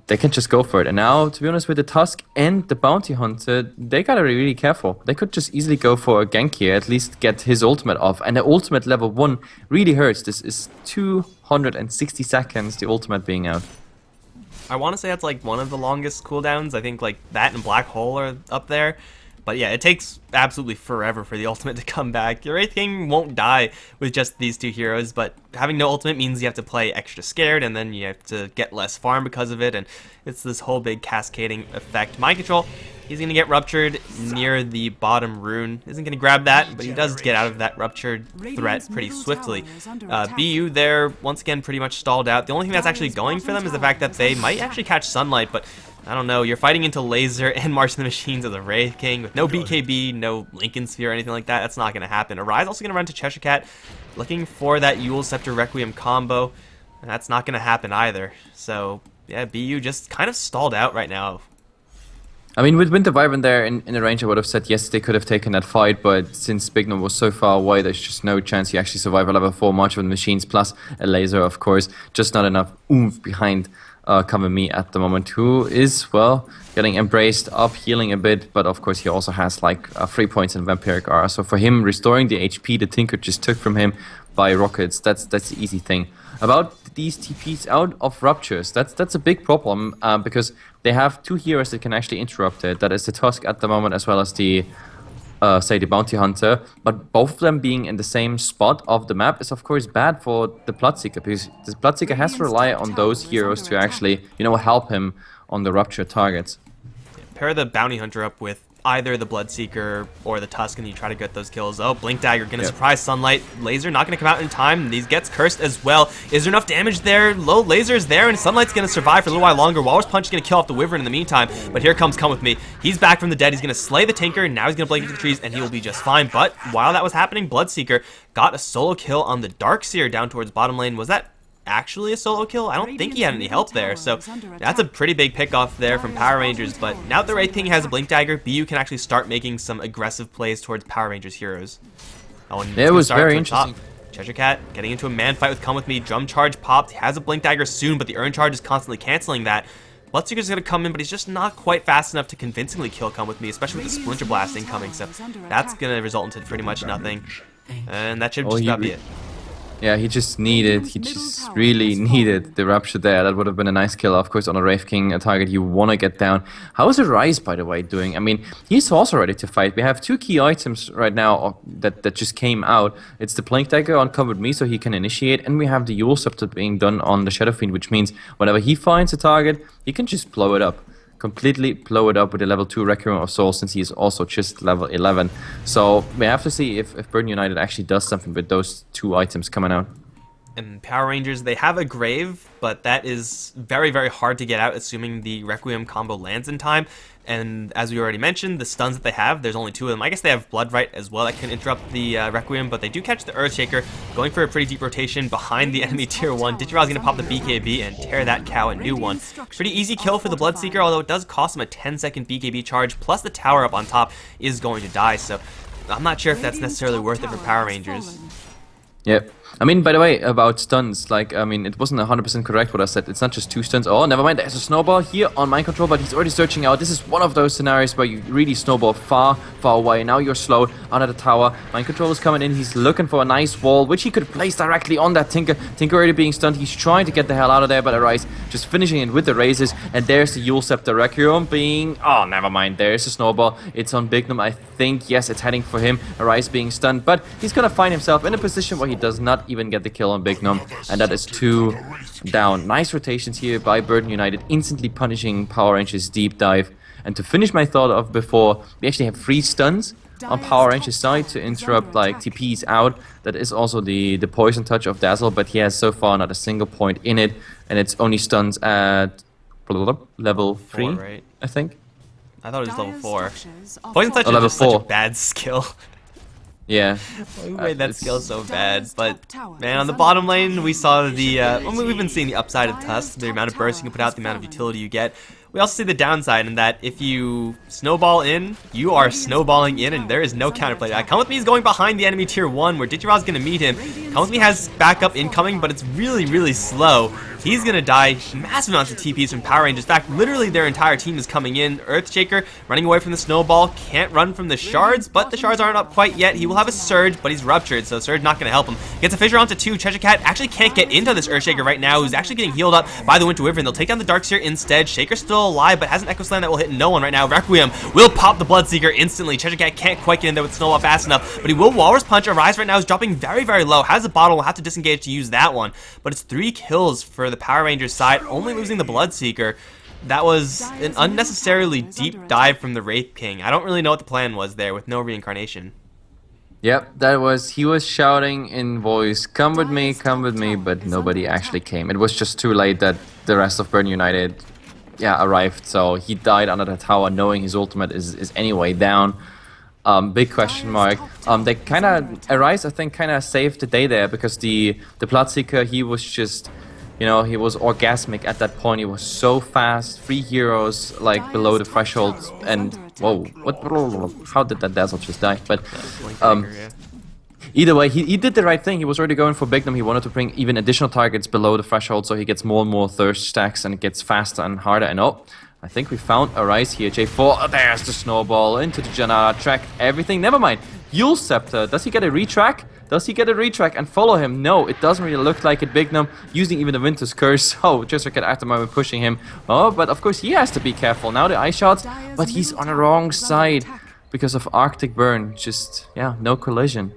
they can just go for it. And now, to be honest, with the Tusk and the Bounty Hunter, they gotta be really careful. They could just easily go for a gank here, at least get his ultimate off. And the ultimate level 1 really hurts. This is 260 seconds, the ultimate being out. I want to say that's like one of the longest cooldowns. I think like that and Black Hole are up there. But yeah, it takes absolutely forever for the ultimate to come back. Your Wraith King won't die with just these 2 heroes, but having no ultimate means you have to play extra scared, and then you have to get less farm because of it, and it's this whole big cascading effect. Mind Control, he's going to get ruptured near the bottom rune. Isn't going to grab that, but he does get out of that ruptured threat pretty swiftly. BU there, once again, pretty much stalled out. The only thing that's actually going for them is the fact that they might actually catch Sunlight, but I don't know, you're fighting into Laser and March of the Machines of the Wraith King with no BKB, no Lincoln Sphere or anything like that. That's not going to happen. Arise also going to run to Cheshire Cat, looking for that Yule Scepter Requiem combo, and that's not going to happen either. So, yeah, BU just kind of stalled out right now. I mean, with Winter Wyvern there in the range, I would have said yes, they could have taken that fight, but since Big Gnome was so far away, there's just no chance he actually survived a level 4 March of the Machines, plus a Laser, of course. Just not enough oomph behind Common Me at the moment, who is, well, getting embraced up, healing a bit, but of course he also has like 3 points in Vampiric Aura, so for him, restoring the HP the Tinker just took from him by rockets, that's the easy thing. About these TPs out of Ruptures, that's a big problem, because they have 2 heroes that can actually interrupt it. That is the Tusk at the moment, as well as the say the Bounty Hunter, but both of them being in the same spot of the map is of course bad for the Bloodseeker, because the Bloodseeker has to rely on those heroes to actually, you know, help him on the Rupture targets. pair the Bounty Hunter up with either the Bloodseeker or the Tusk, and you try to get those kills. Oh, Blink Dagger gonna surprise Sunlight. Laser not gonna come out in time. These gets cursed as well. Is there enough damage there? Low Laser is there, and Sunlight's gonna survive for a little while longer. Walrus Punch is gonna kill off the Wyvern in the meantime, but here comes Come With Me. He's back from the dead. He's gonna slay the Tinker. Now he's gonna blink into the trees, and he will be just fine. But while that was happening, Bloodseeker got a solo kill on the Darkseer down towards bottom lane. Was that actually a solo kill? I don't think he had any help there, so that's a pretty big pick off there from Power Rangers. But now that the Wraith King has a Blink Dagger, BU can actually start making some aggressive plays towards Power Rangers heroes. Oh, and it was very interesting. Cheshire Cat getting into a man fight with Come With Me. Drum Charge popped. He has a Blink Dagger soon, but the Urn Charge is constantly canceling that. Bloodseeker's going to come in, but he's just not quite fast enough to convincingly kill Come With Me, especially with the Splinter Blast incoming, so that's going to result into pretty much nothing. And that should just about be it. Yeah, he just really needed the Rupture there. That would have been a nice kill, of course, on a Wraith King, a target you want to get down. How is Arise, by the way, doing? I mean, he's also ready to fight. We have 2 key items right now that just came out. It's the Blink Dagger on Come With Me, so he can initiate, and we have the Yule Scepter being done on the Shadow Fiend, which means whenever he finds a target, he can just blow it up. Completely blow it up with a level 2 Requiem of Souls, since he is also just level 11. So we have to see if Burden United actually does something with those 2 items coming out. And Power Rangers, they have a Grave, but that is very, very hard to get out, assuming the Requiem combo lands in time. And as we already mentioned, the stuns that they have, there's only 2 of them. I guess they have Bloodright as well that can interrupt the Requiem, but they do catch the Earthshaker, going for a pretty deep rotation behind the enemy tier 1. Digiral's going to pop the BKB and tear that cow a new one. Pretty easy kill for the Bloodseeker, although it does cost him a 10-second BKB charge, plus the tower up on top is going to die, so I'm not sure if that's necessarily worth it for Power Rangers. Yep. I mean, by the way, about stuns, like, I mean, it wasn't 100% correct what I said. It's not just 2 stuns. Oh, never mind, there's a snowball here on mind control, but he's already searching out. This is one of those scenarios where you really snowball far, far away. Now you're slowed under the tower. Mind control is coming in. He's looking for a nice wall, which he could place directly on that Tinker. Tinker already being stunned. He's trying to get the hell out of there, but Arise just finishing it with the raises. And there's the Yule Scepter Requiem being... Oh, never mind. There's a snowball. It's on Bignum, I think. Yes, it's heading for him. Arise being stunned, but he's gonna find himself in a position where he does not even get the kill on Bignum, and that is 2 down. Nice rotations here by Burden United, instantly punishing Power Rangers deep dive. And to finish my thought of before, we actually have 3 stuns on Power Rangers side to interrupt like TPs out. That is also the poison touch of Dazzle, but he has so far not a single point in it, and it's only stuns at level 3, right? I think. I thought it was level 4. Poison touch is level just 4. such a bad skill. Yeah. We made that skill so bad, but man, on the bottom lane we saw the we've been seeing the upside of Tusk, the amount of burst you can put out, the amount of utility you get. We also see the downside in that if you snowball in, you are snowballing in, and there is no counterplay to that. Come With Me is going behind the enemy tier 1, where Digiral's going to meet him. Come With Me has backup incoming, but it's really, really slow. He's going to die. Massive amounts of TPs from Power Rangers. In fact, literally their entire team is coming in. Earthshaker running away from the snowball. Can't run from the shards, but the shards aren't up quite yet. He will have a Surge, but he's ruptured, so Surge not going to help him. Gets a Fissure onto 2. Cheshire Cat actually can't get into this Earthshaker right now, who's actually getting healed up by the Winter Wyvern. They'll take down the Darkseer instead. Shaker's still alive, but has an Echo Slam that will hit no one right now. Requiem will pop the Bloodseeker instantly. Cheshire Cat can't quite get in there with Snowball fast enough, but he will Walrus Punch. Arise right now is dropping very, very low. Has a bottle, will have to disengage to use that one. But it's 3 kills for the Power Rangers side, only losing the Bloodseeker. That was an unnecessarily deep dive from the Wraith King. I don't really know what the plan was there with no reincarnation. Yep, he was shouting in voice, come with me, but nobody actually came. It was just too late that the rest of Burn United, arrived. So he died under the tower knowing his ultimate is anyway down. Big question mark. They Arise, I think, kind of saved the day there, because the Bloodseeker, he was just... You know, he was orgasmic at that point. He was so fast. 3 heroes like below the threshold, and whoa, how did that Dazzle just die? But either way, he did the right thing. He was already going for Bignum. He wanted to bring even additional targets below the threshold, so he gets more and more thirst stacks, and it gets faster and harder. And I think we found Arise here. J4, there's the snowball into the Janara, track everything. Never mind. Yule Scepter, does he get a retrack? Does he get a retrack and follow him? No, it doesn't really look like it. Bignum using even the Winter's Curse. Oh, just like after moment pushing him. Oh, but of course he has to be careful. Now the ice shots, but he's on the wrong side because of Arctic Burn. Just, no collision.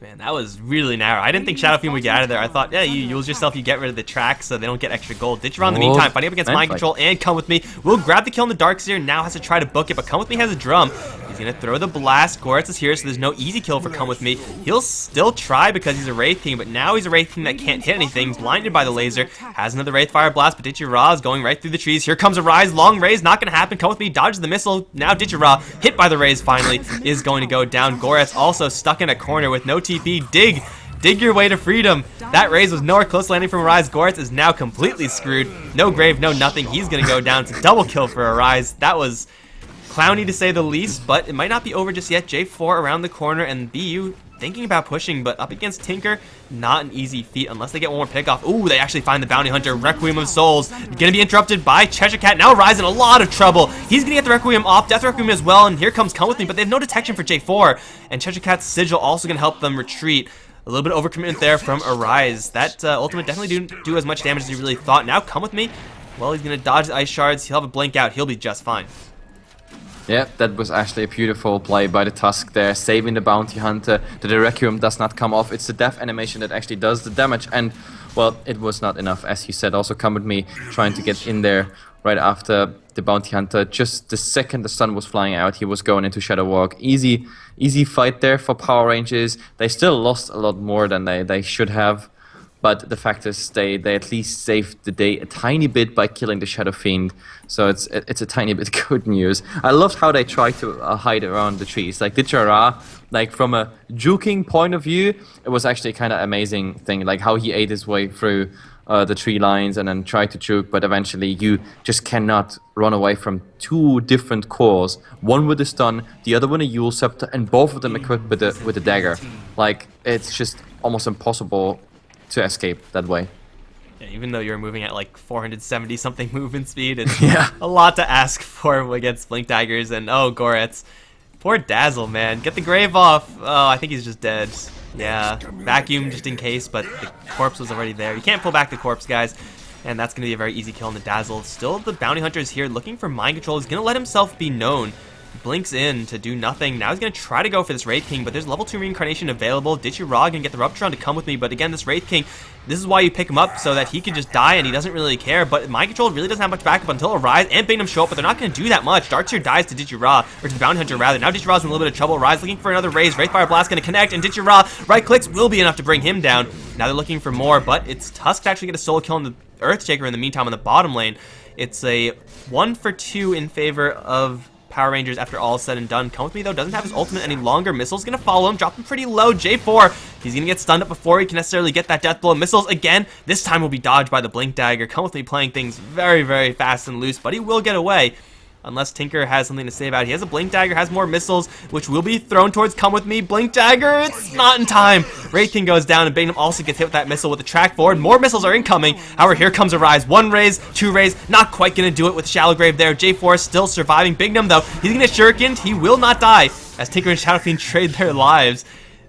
Man, that was really narrow. I didn't think Shadow Fiend would get out of there. I thought, yeah, you use yourself, you get rid of the track so they don't get extra gold. Ditcher in the meantime, fighting up against Mind Control and Come With Me. Will grab the kill in the Darkseer, now has to try to book it, but Come With Me has a drum. He's going to throw the blast. Goretz is here, so there's no easy kill for Come With Me. He'll still try because he's a Wraith King, but now he's a Wraith King that can't hit anything. Blinded by the laser. Has another Wraith Fire Blast, but Ditcher is going right through the trees. Here comes a Rise. Long Raise, not going to happen. Come With Me dodges the missile. Now Ditcher, hit by the Raise finally, is going to go down. Goretz also stuck in a corner with no TP. Dig your way to freedom. That Raise was nowhere close to landing from Arise. Goretz is now completely screwed. No grave, no nothing. He's going to go down to double kill for Arise. That was clowny to say the least, but it might not be over just yet. J4 around the corner and BU thinking about pushing, but up against Tinker, not an easy feat unless they get one more pick off. Ooh, they actually find the Bounty Hunter. Requiem of Souls. Gonna be interrupted by Cheshire Cat. Now Arise in a lot of trouble. He's gonna get the Requiem off. Death Requiem as well, and here comes Come With Me, but they have no detection for J4, and Cheshire Cat's Sigil also gonna help them retreat. A little bit of overcommitment there from Arise. That ultimate definitely didn't do as much damage as he really thought. Now Come With Me. Well, he's going to dodge the Ice Shards. He'll have a blink out. He'll be just fine. Yeah, that was actually a beautiful play by the Tusk there, saving the Bounty Hunter. The Requiem does not come off. It's the death animation that actually does the damage. And, well, it was not enough. As you said, also Come With Me trying to get in there right after the Bounty Hunter. Just the second the sun was flying out, he was going into Shadow Walk. Easy fight there for Power Rangers. They still lost a lot more than they should have. But the fact is, they at least saved the day a tiny bit by killing the Shadow Fiend. So it's a tiny bit good news. I loved how they tried to hide around the trees. Like Ditcher, like from a juking point of view, it was actually kind of amazing thing. Like how he ate his way through the tree lines and then tried to juke, but eventually you just cannot run away from two different cores. One with a stun, the other one a Yule Scepter, and both of them equipped with a dagger. Like it's just almost impossible to escape that way. Yeah, even though you're moving at like 470 something movement speed, it's yeah, a lot to ask for against Blink Daggers. And oh, Goretz, poor Dazzle, man, get the grave off. Oh, I think he's just dead. Yeah, vacuum just in case, but the corpse was already there. You can't pull back the corpse, guys, and that's going to be a very easy kill on the Dazzle. Still, the Bounty Hunter is here looking for Mind Control. He's going to let himself be known. Blinks in to do nothing. Now he's going to try to go for this Wraith King, but there's level 2 reincarnation available. Ditchy Rog can get the Ruptron to Come With Me, but again, this Wraith King, this is why you pick him up, so that he can just die and he doesn't really care. But Mind Control really doesn't have much backup until Arise and Bingdom show up, but they're not going to do that much. Darkseer dies to Ditchy Ra, or to the Bounty Hunter rather. Now Ditchy Ra's in a little bit of trouble. Rise looking for another raise. Wraith Fire Blast going to connect, and Ditchy Ra right clicks will be enough to bring him down. Now they're looking for more, but it's Tusk to actually get a solo kill on the Earthshaker in the meantime on the bottom lane. It's a 1 for 2 in favor of Power Rangers after all is said and done. Come With Me, though, doesn't have his ultimate any longer. Missile's going to follow him, drop him pretty low. J4, he's going to get stunned up before he can necessarily get that death blow. Missiles, again, this time will be dodged by the Blink Dagger. Come With Me playing things very, very fast and loose, but he will get away. Unless Tinker has something to say about it. He has a Blink Dagger, has more missiles, which will be thrown towards Come With Me. Blink Dagger, it's not in time. Wraith King goes down, and Bingdom also gets hit with that missile with the track forward. More missiles are incoming. However, here comes a Rise. 1 raise, 2 raise, not quite going to do it with Shallow Grave there. J4 is still surviving. Bingdom, though, he's going to shuriken. He will not die as Tinker and Shadow Fiend trade their lives.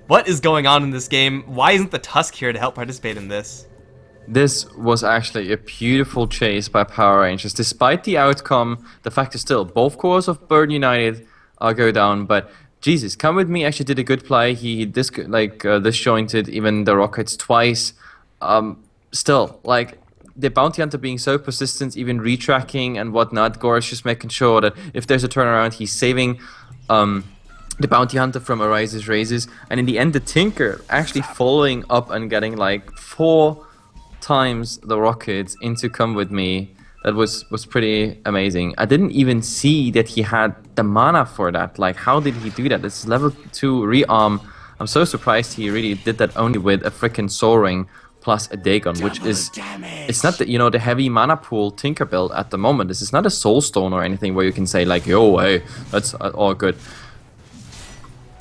What is going on in this game? Why isn't the Tusk here to help participate in this? This was actually a beautiful chase by Power Rangers. Despite the outcome, the fact is still both cores of Burden United go down. But Jesus, Come With Me actually did a good play. He disjointed even the rockets twice. Still, like the Bounty Hunter being so persistent, even retracking and whatnot. Goretz just making sure that if there's a turnaround, he's saving the Bounty Hunter from Arise's raises. And in the end, the Tinker actually following up and getting like 4 times the rockets into Come With Me. That was pretty amazing. I didn't even see that he had the mana for that. Like, how did he do that? It's level 2 rearm. I'm so surprised he really did that only with a freaking Soul Ring plus a Dagon, which is, it's not the, you know, the heavy mana pool Tinker build at the moment. This is not a Soul Stone or anything where you can say like, yo, hey, that's all good.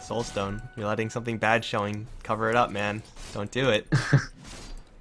Soulstone, you're letting something bad showing cover it up, man. Don't do it.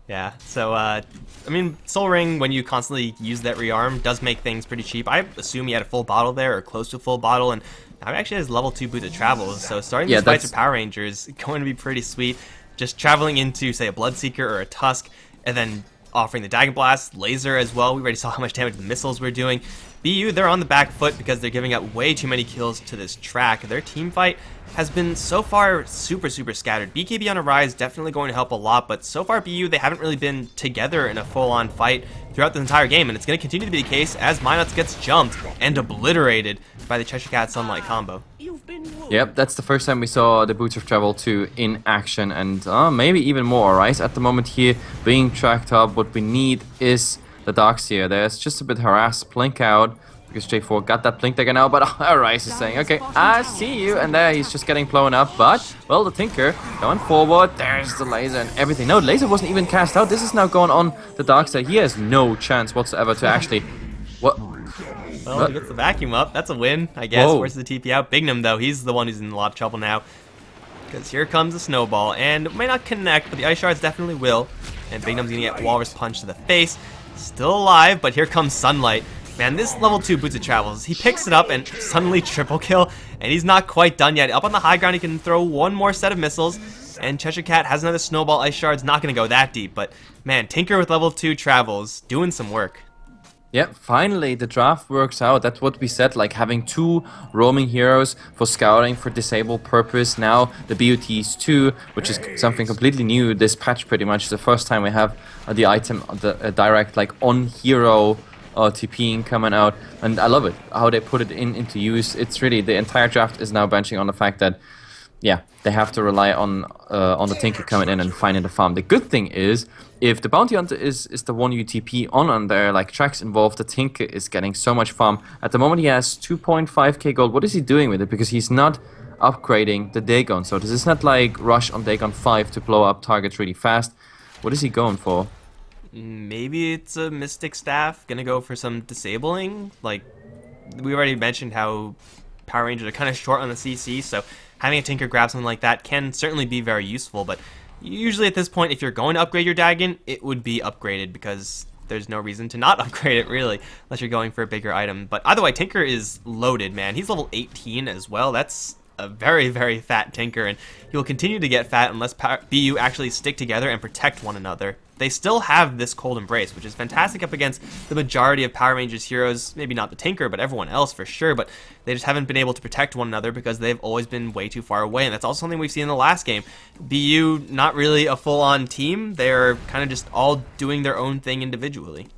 Yeah, so, I mean, Soul Ring, when you constantly use that rearm, does make things pretty cheap. I assume he had a full bottle there, or close to a full bottle, and now he actually has level 2 Boot of Travel, so starting these fights with Power Rangers is going to be pretty sweet. Just traveling into, say, a Bloodseeker or a Tusk, and then offering the Dragon Blast, laser as well. We already saw how much damage the missiles were doing. BU, they're on the back foot because they're giving up way too many kills to this track. Their team fight has been so far super scattered. BKB on a rise definitely going to help a lot, but so far BU, they haven't really been together in a full-on fight throughout the entire game, and it's going to continue to be the case as Minots gets jumped and obliterated by the Cheshire Cat Sunlight combo. Yep, that's the first time we saw the Boots of Travel 2 in action, and maybe even more, right? At the moment here, being tracked up, what we need is the Dogs here. There's just a bit harassed, blink out, because J4 got that blink dagger now, but Rise is saying, okay, I see you, and there he's just getting blown up, but, well, the Tinker going forward, there's the laser and everything. No, the laser wasn't even cast out, this is now going on the Dark side. He has no chance whatsoever to actually... What? Well, he gets the vacuum up. That's a win, I guess. Forces the TP out. Bignum, though, he's the one who's in a lot of trouble now. Because here comes the snowball. And it may not connect, but the ice shards definitely will. And Bignum's going to get Walrus Punch to the face. Still alive, but here comes Sunlight. Man, this level 2 Boots of Travels, he picks it up and suddenly triple kill. And he's not quite done yet. Up on the high ground, he can throw one more set of missiles. And Cheshire Cat has another snowball. Ice Shard's not going to go that deep. But, man, Tinker with level 2 Travels, doing some work. Yeah, finally the draft works out. That's what we said, like having 2 roaming heroes for scouting for disable purpose. Now the BOTs 2, which is something completely new this patch pretty much. The first time we have the item, the direct like on hero TPing coming out, and I love it how they put it into use. It's really, the entire draft is now benching on the fact that yeah, they have to rely on the Tinker coming in and finding the farm. The good thing is, if the Bounty Hunter is the one you TP on there, like tracks involved, the Tinker is getting so much farm. At the moment he has 2.5k gold. What is he doing with it? Because he's not upgrading the Dagon. So this is not like rush on Dagon 5 to blow up targets really fast. What is he going for? Maybe it's a Mystic Staff. Gonna go for some disabling. Like, we already mentioned how Power Rangers are kind of short on the CC, so having a Tinker grab something like that can certainly be very useful, but usually at this point, if you're going to upgrade your Dagon, it would be upgraded because there's no reason to not upgrade it, really, unless you're going for a bigger item. But either way, Tinker is loaded, man. He's level 18 as well. That's a very fat Tinker, and he will continue to get fat unless BU actually stick together and protect one another. They still have this Cold Embrace, which is fantastic up against the majority of Power Rangers heroes. Maybe not the Tinker, but everyone else for sure. But they just haven't been able to protect one another because they've always been way too far away. And that's also something we've seen in the last game. BU, not really a full-on team. They're kind of just all doing their own thing individually.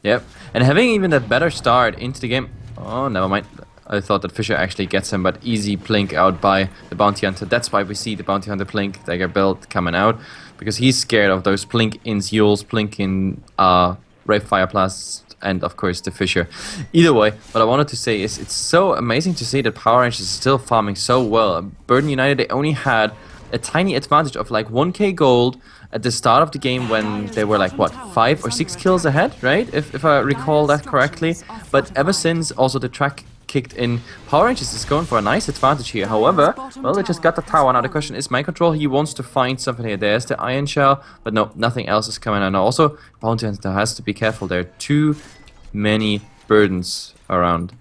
Yep, and having even that better start into the game... Oh, never mind. I thought that Fisher actually gets him, but easy blink out by the Bounty Hunter. That's why we see the Bounty Hunter blink dagger build coming out, because he's scared of those blink-ins Yules, blink-in Brave Fire Blast, and of course the Fisher. Either way, what I wanted to say is it's so amazing to see that Power Rangers is still farming so well. Burden United, they only had a tiny advantage of like 1k gold at the start of the game when they were like, what, 5 or 6 kills ahead, right? If I recall that correctly. But ever since also the track kicked in, Power Rangers is going for a nice advantage here. However, well, they just got the tower. Now the question is Mind Control. He wants to find something here. There's the Iron Shell, but no, nothing else is coming out. Also, Bounty Hunter has to be careful. There are too many burdens around.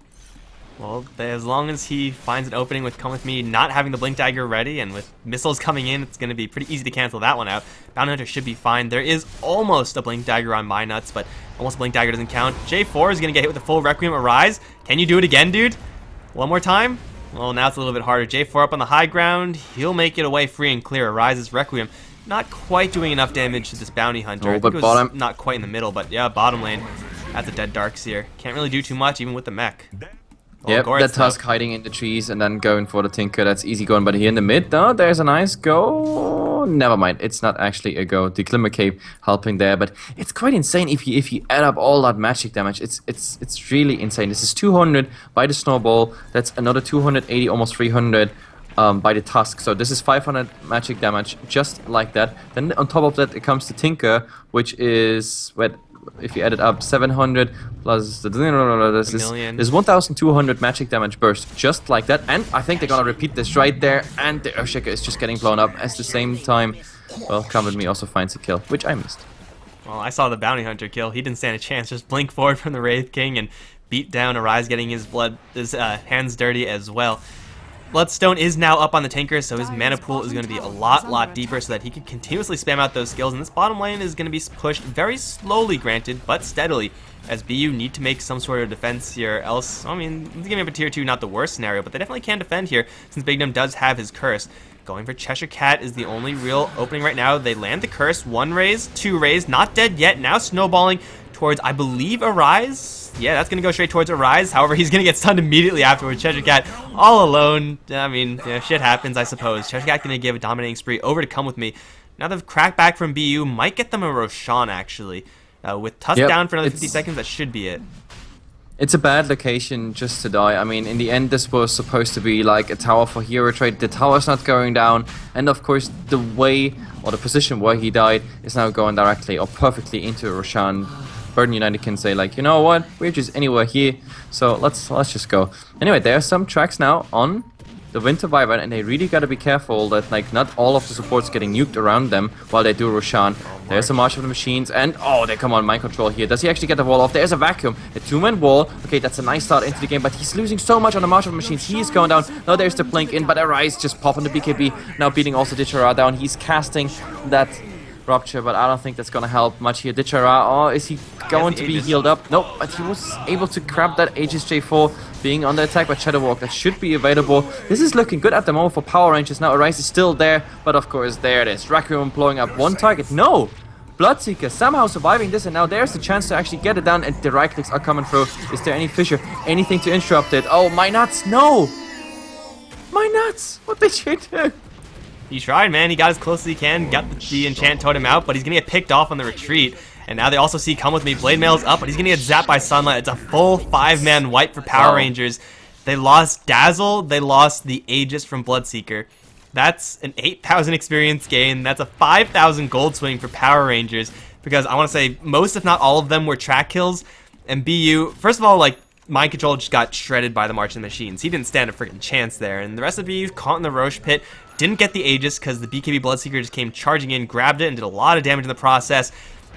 Well, as long as he finds an opening with Come With Me not having the Blink Dagger ready, and with missiles coming in, it's going to be pretty easy to cancel that one out. Bounty Hunter should be fine. There is almost a Blink Dagger on My Nuts, but almost a Blink Dagger doesn't count. J4 is going to get hit with the full Requiem Arise. Can you do it again, dude? One more time? Well, now it's a little bit harder. J4 up on the high ground. He'll make it away free and clear. Arise's Requiem. Not quite doing enough damage to this Bounty Hunter. Oh, I but think it was bottom... not quite in the middle, but yeah, bottom lane. That's a dead Darkseer. Can't really do too much, even with the mech. Yep, that Tusk hiding in the trees and then going for the Tinker. That's easy going. But here in the mid, no, there's a nice go. Never mind, it's not actually a go. The Glimmer Cape helping there, but it's quite insane if you add up all that magic damage. It's really insane. This is 200 by the Snowball. That's another 280, almost 300 by the Tusk. So this is 500 magic damage, just like that. Then on top of that, it comes the Tinker, which is what. If you add it up, 700 plus there's 1,200 magic damage burst, just like that. And I think they're gonna repeat this right there. And the Earthshaker is just getting blown up at the same time. Well, Come With Me also finds a kill, which I missed. Well, I saw the Bounty Hunter kill. He didn't stand a chance. Just blink forward from the Wraith King and beat down Arise, getting his hands dirty as well. Bloodstone is now up on the Tinker, so his mana pool is going to be a lot deeper so that he can continuously spam out those skills, and this bottom lane is going to be pushed very slowly, granted, but steadily, as BU need to make some sort of defense here, else, I mean, giving up a tier 2, not the worst scenario, but they definitely can defend here, since Bignum does have his curse. Going for Cheshire Cat is the only real opening right now. They land the curse, 1 raise, 2 raise, not dead yet, now snowballing towards, I believe, Arise. Yeah, that's going to go straight towards Arise. However, he's going to get stunned immediately afterwards. Cheshire Cat all alone. I mean, yeah, shit happens, I suppose. Cheshire Cat going to give a dominating spree over to Come With Me. Now the crack back from BU might get them a Roshan, actually. With Tusk down for another 50 seconds, that should be it. It's a bad location just to die. I mean, in the end, this was supposed to be like a tower for hero trade. The tower's not going down. And of course, the way, or the position where he died is now going directly or perfectly into Roshan. Burden United can say like, you know what, we're just anywhere here, so let's just go. Anyway, there are some tracks now on the Winter Wyvern, and they really gotta be careful that like not all of the supports getting nuked around them while they do Roshan. There's a March of the Machines, and oh, they come on mind control here. Does he actually get the wall off? There's a vacuum, a 2-man wall. Okay, that's a nice start into the game, but he's losing so much on the March of the Machines. He is going down. Now there's the blink in, but Arise just popping the BKB, now beating also Dichara down. He's casting that Rupture, but I don't think that's gonna help much here. Dichara, oh, is he going to be healed up? Nope, but he was able to grab that HSJ4 being on the attack by Shadowwalk. That should be available. This is looking good at the moment for Power Rangers. Now Arise is still there, but of course, there it is. Requiem blowing up one target. No! Bloodseeker somehow surviving this, and now there's the chance to actually get it down, and the right clicks are coming through. Is there any fissure? Anything to interrupt it? Oh, my nuts! No! My nuts! What did you do? He tried, man. He got as close as he can, got the enchant totem out, but he's going to get picked off on the retreat. And now they also see Come With Me. Blade Mail's up, but he's going to get zapped by Sunlight. It's a full 5-man wipe for Power Rangers. They lost Dazzle. They lost the Aegis from Bloodseeker. That's an 8,000 experience gain. That's a 5,000 gold swing for Power Rangers. Because I want to say most, if not all of them, were track kills. And BU, first of all, like, Mind Control just got shredded by the March of the Machines. He didn't stand a freaking chance there. And the rest of BU caught in the Roche pit. Didn't get the Aegis because the BKB Bloodseeker just came charging in, grabbed it, and did a lot of damage in the process.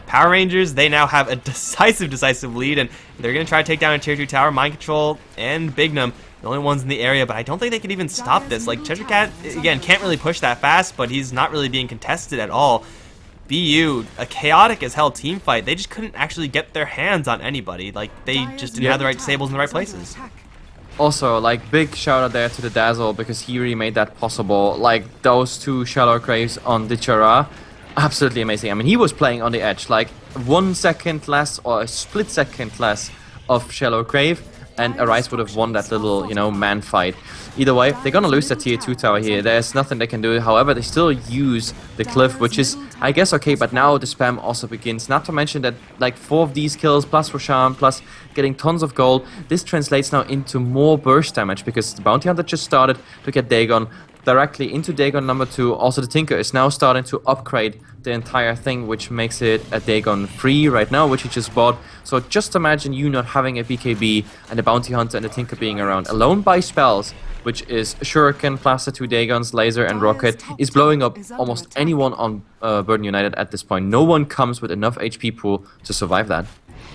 Power Rangers, they now have a decisive lead, and they're going to try to take down a tier 2 tower. Mind Control and Bignum, the only ones in the area, but I don't think they can even stop this. Like, Cheshire Cat, again, can't really push that fast, but he's not really being contested at all. BU, a chaotic as hell team fight. They just couldn't actually get their hands on anybody. Like, they just didn't have the right disables in the right places. Also, like, big shout out there to the Dazzle, because he really made that possible. Like, those 2 Shallow Graves on Dichara, absolutely amazing. I mean, he was playing on the edge, like 1 second less or a split second less of Shallow Grave, and Arise would have won that little, you know, man fight. Either way, they're gonna lose the tier 2 tower here. There's nothing they can do. However, they still use the cliff, which is, I guess, okay, but now the spam also begins. Not to mention that, like, 4 of these kills, plus Roshan, plus getting tons of gold, this translates now into more burst damage, because the Bounty Hunter just started to get Dagon directly into Dagon number 2. Also, the Tinker is now starting to upgrade the entire thing, which makes it a Dagon free right now, which he just bought. So just imagine you not having a BKB and the Bounty Hunter and the Tinker being around. Alone by spells, which is Shuriken, plus the 2 Dagons, Laser and Rocket, is blowing up almost anyone on Burden United at this point. No one comes with enough HP pool to survive that.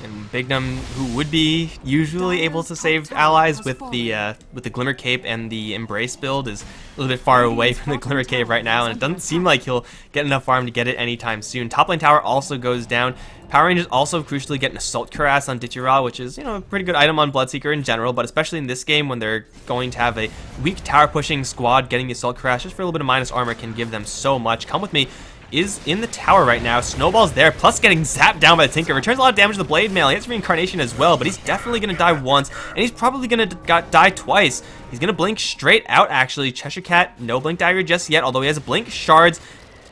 And Bignum, who would be usually able to save allies with the Glimmer Cape and the Embrace build, is a little bit far away from the Glimmer Cape right now, and it doesn't seem like he'll get enough farm to get it anytime soon. Top lane tower also goes down. Power Rangers also crucially get an Assault Cuirass on Dichara, which is, you know, a pretty good item on Bloodseeker in general, but especially in this game when they're going to have a weak tower pushing squad, getting the Assault Cuirass just for a little bit of minus armor can give them so much. Come With Me is in the tower right now. Snowball's there, plus getting zapped down by the Tinker. Returns a lot of damage to the Blade Mail. He has Reincarnation as well, but he's definitely going to die once, and he's probably going to die twice. He's going to blink straight out, actually. Cheshire Cat, no Blink Dagger just yet, although he has Blink Shards,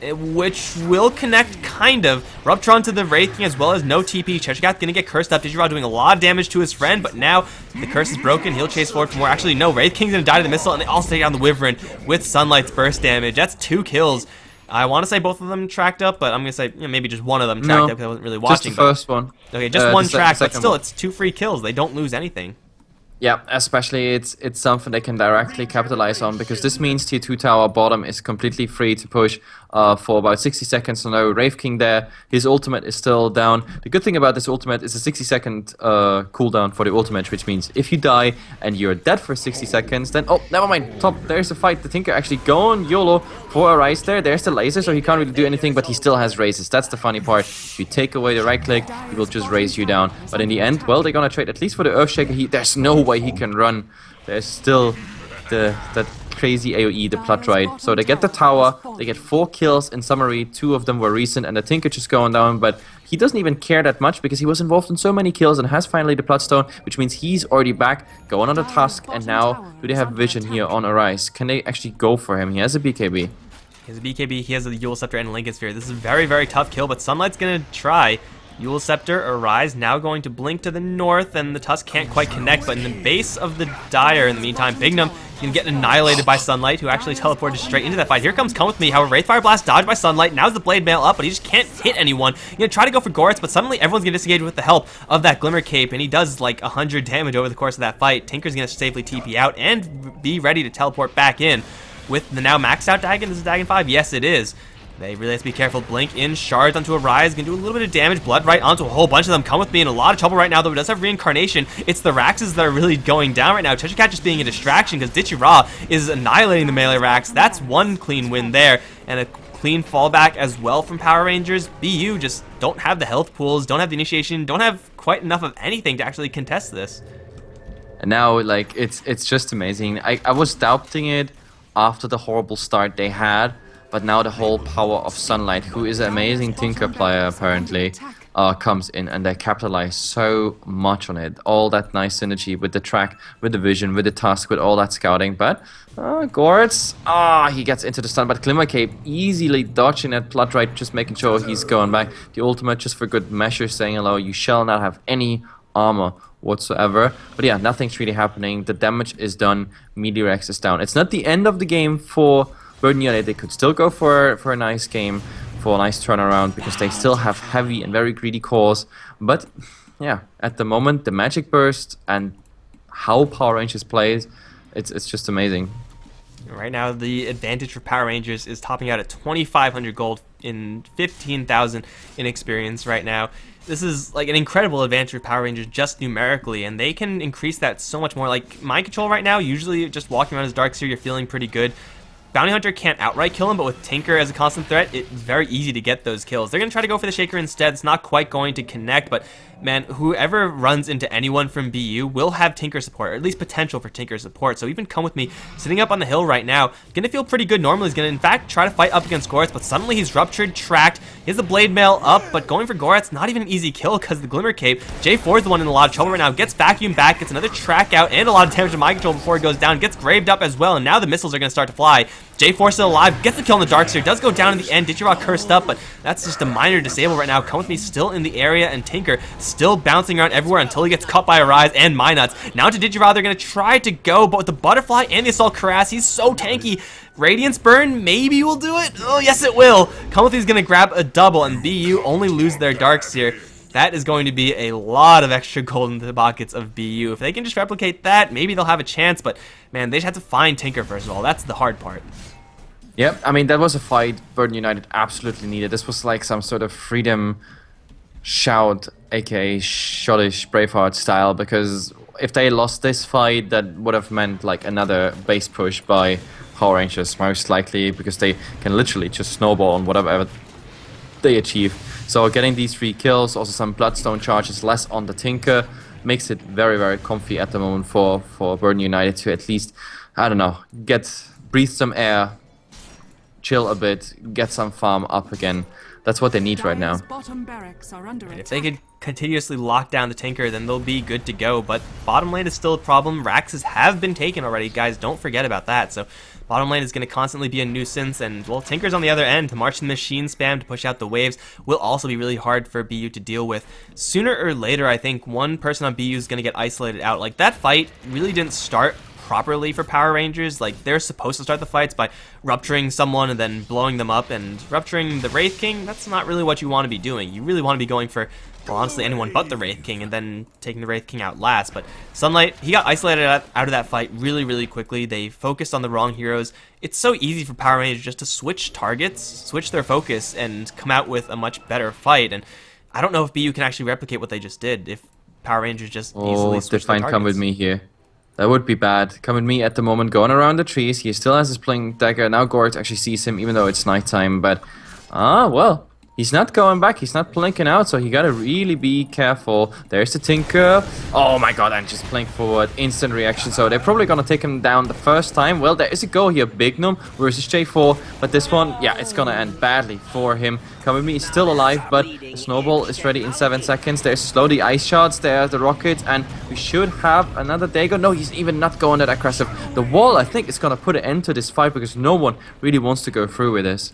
which will connect, kind of. Ruptron to the Wraith King as well as no TP. Cheshire Cat's gonna get cursed up. Digirod doing a lot of damage to his friend, but now the curse is broken. He'll chase forward for more. Actually, no, Wraith King's gonna die to the missile, and they also take down the Wyvern with Sunlight's burst damage. That's 2 kills. I want to say both of them tracked up, but I'm going to say, you know, maybe just one of them tracked up because I wasn't really watching. Just the first one. Okay, just one track, but still, one. it's 2 free kills. They don't lose anything. Yeah, especially it's something they can directly capitalize on, because this means tier 2 tower bottom is completely free to push for about 60 seconds. So no Wraith King there. His ultimate is still down. The good thing about this ultimate is a 60-second cooldown for the ultimate, which means if you die and you're dead for 60 seconds, then oh, never mind. Top, there's a fight. The Tinker actually going YOLO for a rise there. There's the laser, so he can't really do anything, but he still has raises. That's the funny part. If you take away the right click, he will just raise you down. But in the end, well, they're gonna trade at least for the Earthshaker. There's no way he can run. There's still that crazy AoE, the Blood Ride. So they get the tower, they get 4 kills in summary, 2 of them were recent, and the Tinker just going down, but he doesn't even care that much because he was involved in so many kills and has finally the Bloodstone, which means he's already back, going on the Tusk, and now do they have vision here on Arise? Can they actually go for him? He has a BKB. He has a BKB, he has a Eul Scepter and a Lincoln Sphere. This is a very, very tough kill, but Sunlight's gonna try. Eul Scepter, Arise, now going to blink to the north, and the Tusk can't quite connect, but in the base of the Dire, in the meantime, Bignum can get annihilated by Sunlight, who actually teleported straight into that fight. Here comes Come With Me, however, Wraithfire Blast dodged by Sunlight, now's the Blade Mail up, but he just can't hit anyone. He's gonna try to go for Goritz, but suddenly everyone's gonna disengage with the help of that Glimmer Cape, and he does like 100 damage over the course of that fight. Tinker's gonna safely TP out and be ready to teleport back in. With the now maxed out Dagon, this is Dagon 5, yes it is. They really have to be careful. Blink in, shards onto Arise, gonna do a little bit of damage. Blood right onto a whole bunch of them. Come With Me in a lot of trouble right now, though it does have Reincarnation. It's the Raxes that are really going down right now. Treasure Cat just being a distraction because Ditchy is annihilating the melee Rax. That's one clean win there, and a clean fallback as well from Power Rangers. BU just don't have the health pools, don't have the initiation, don't have quite enough of anything to actually contest this. And now, like, it's just amazing. I was doubting it after the horrible start they had, but now the whole power of Sunlight, who is an amazing Tinker player apparently, comes in, and they capitalize so much on it. All that nice synergy with the track, with the vision, with the Tusk, with all that scouting. But Goritz, he gets into the stun, but Glimmer Cape easily dodging that Blood Ride, just making sure he's going back. The ultimate just for good measure, saying hello, you shall not have any armor whatsoever. But yeah, nothing's really happening. The damage is done. Meteorex is down. It's not the end of the game for Burden United. They could still go for a nice game, for a nice turnaround, because they still have heavy and very greedy cores. But yeah, at the moment, the Magic Burst and how Power Rangers plays, it's just amazing. Right now, the advantage for Power Rangers is topping out at 2,500 gold in 15,000 in experience right now. This is like an incredible advantage for Power Rangers just numerically, and they can increase that so much more. Like Mind Control right now, usually just walking around as Darkseer, you're feeling pretty good. Bounty Hunter can't outright kill him, but with Tinker as a constant threat, it's very easy to get those kills. They're going to try to go for the Shaker instead. It's not quite going to connect, but man, whoever runs into anyone from BU will have Tinker support, or at least potential for Tinker support. So even Come With Me, sitting up on the hill right now, going to feel pretty good normally. He's going to, in fact, try to fight up against Goritz, but suddenly he's ruptured, tracked. He has the Blade Mail up, but going for Goritz, not even an easy kill because the Glimmer Cape. J4 is the one in a lot of trouble right now. Gets vacuumed back, gets another track out, and a lot of damage to Mind Control before he goes down. Gets graved up as well, and now the missiles are going to start to fly. J4 still alive, gets the kill on the Darkseer, does go down in the end. Ditchy cursed up, but that's just a minor disable right now. Come With Me still in the area, and Tinker still bouncing around everywhere until he gets caught by Arise and Minuts. Now to Ditchy, they're going to try to go, but with the Butterfly and the Assault Cuirass, he's so tanky. Radiance Burn maybe will do it. Oh, yes it will. Come With Me is going to grab a double, and BU only lose their Darkseer. That is going to be a lot of extra gold in the pockets of BU. If they can just replicate that, maybe they'll have a chance, but man, they just have to find Tinker first of all. That's the hard part. Yep, I mean, that was a fight Burden United absolutely needed. This was like some sort of freedom shout, aka Schottish Braveheart style, because if they lost this fight, that would have meant like another base push by Power Rangers, most likely, because they can literally just snowball on whatever they achieve. So getting these 3 kills, also some Bloodstone charges, less on the Tinker, makes it very, very comfy at the moment for Burden United to at least, I don't know, breathe some air, chill a bit, get some farm up again. That's what they need right now. If they could continuously lock down the Tinker, then they'll be good to go, but bottom lane is still a problem. Raxes have been taken already, guys, don't forget about that. So bottom lane is going to constantly be a nuisance, and well, Tinker's on the other end. Marching machine spam to push out the waves will also be really hard for BU to deal with. Sooner or later, I think one person on BU is going to get isolated out. Like, that fight really didn't start properly for Power Rangers. Like, they're supposed to start the fights by rupturing someone and then blowing them up, and rupturing the Wraith King, that's not really what you want to be doing. You really want to be going for, well, honestly, anyone but the Wraith King, and then taking the Wraith King out last. But Sunlight, he got isolated out of that fight really, really quickly. They focused on the wrong heroes. It's so easy for Power Rangers just to switch targets, switch their focus, and come out with a much better fight. And I don't know if BU can actually replicate what they just did, if Power Rangers just easily switch their targets. Come with me here. That would be bad. Come with me at the moment, going around the trees. He still has his playing dagger. Now Gorath actually sees him, even though it's nighttime. But, well, he's not going back. He's not blinking out, so he gotta really be careful. There's the Tinker. Oh my god, and just blink forward. Instant reaction. So they're probably gonna take him down the first time. Well, there is a go here. Bignum versus J4. But this one, yeah, it's gonna end badly for him. Come with me, he's still alive, but the snowball is ready in 7 seconds. There's slowly ice shots, there's the rockets, and we should have another Dago. No, he's even not going that aggressive. The wall, I think, is gonna put an end to this fight because no one really wants to go through with this.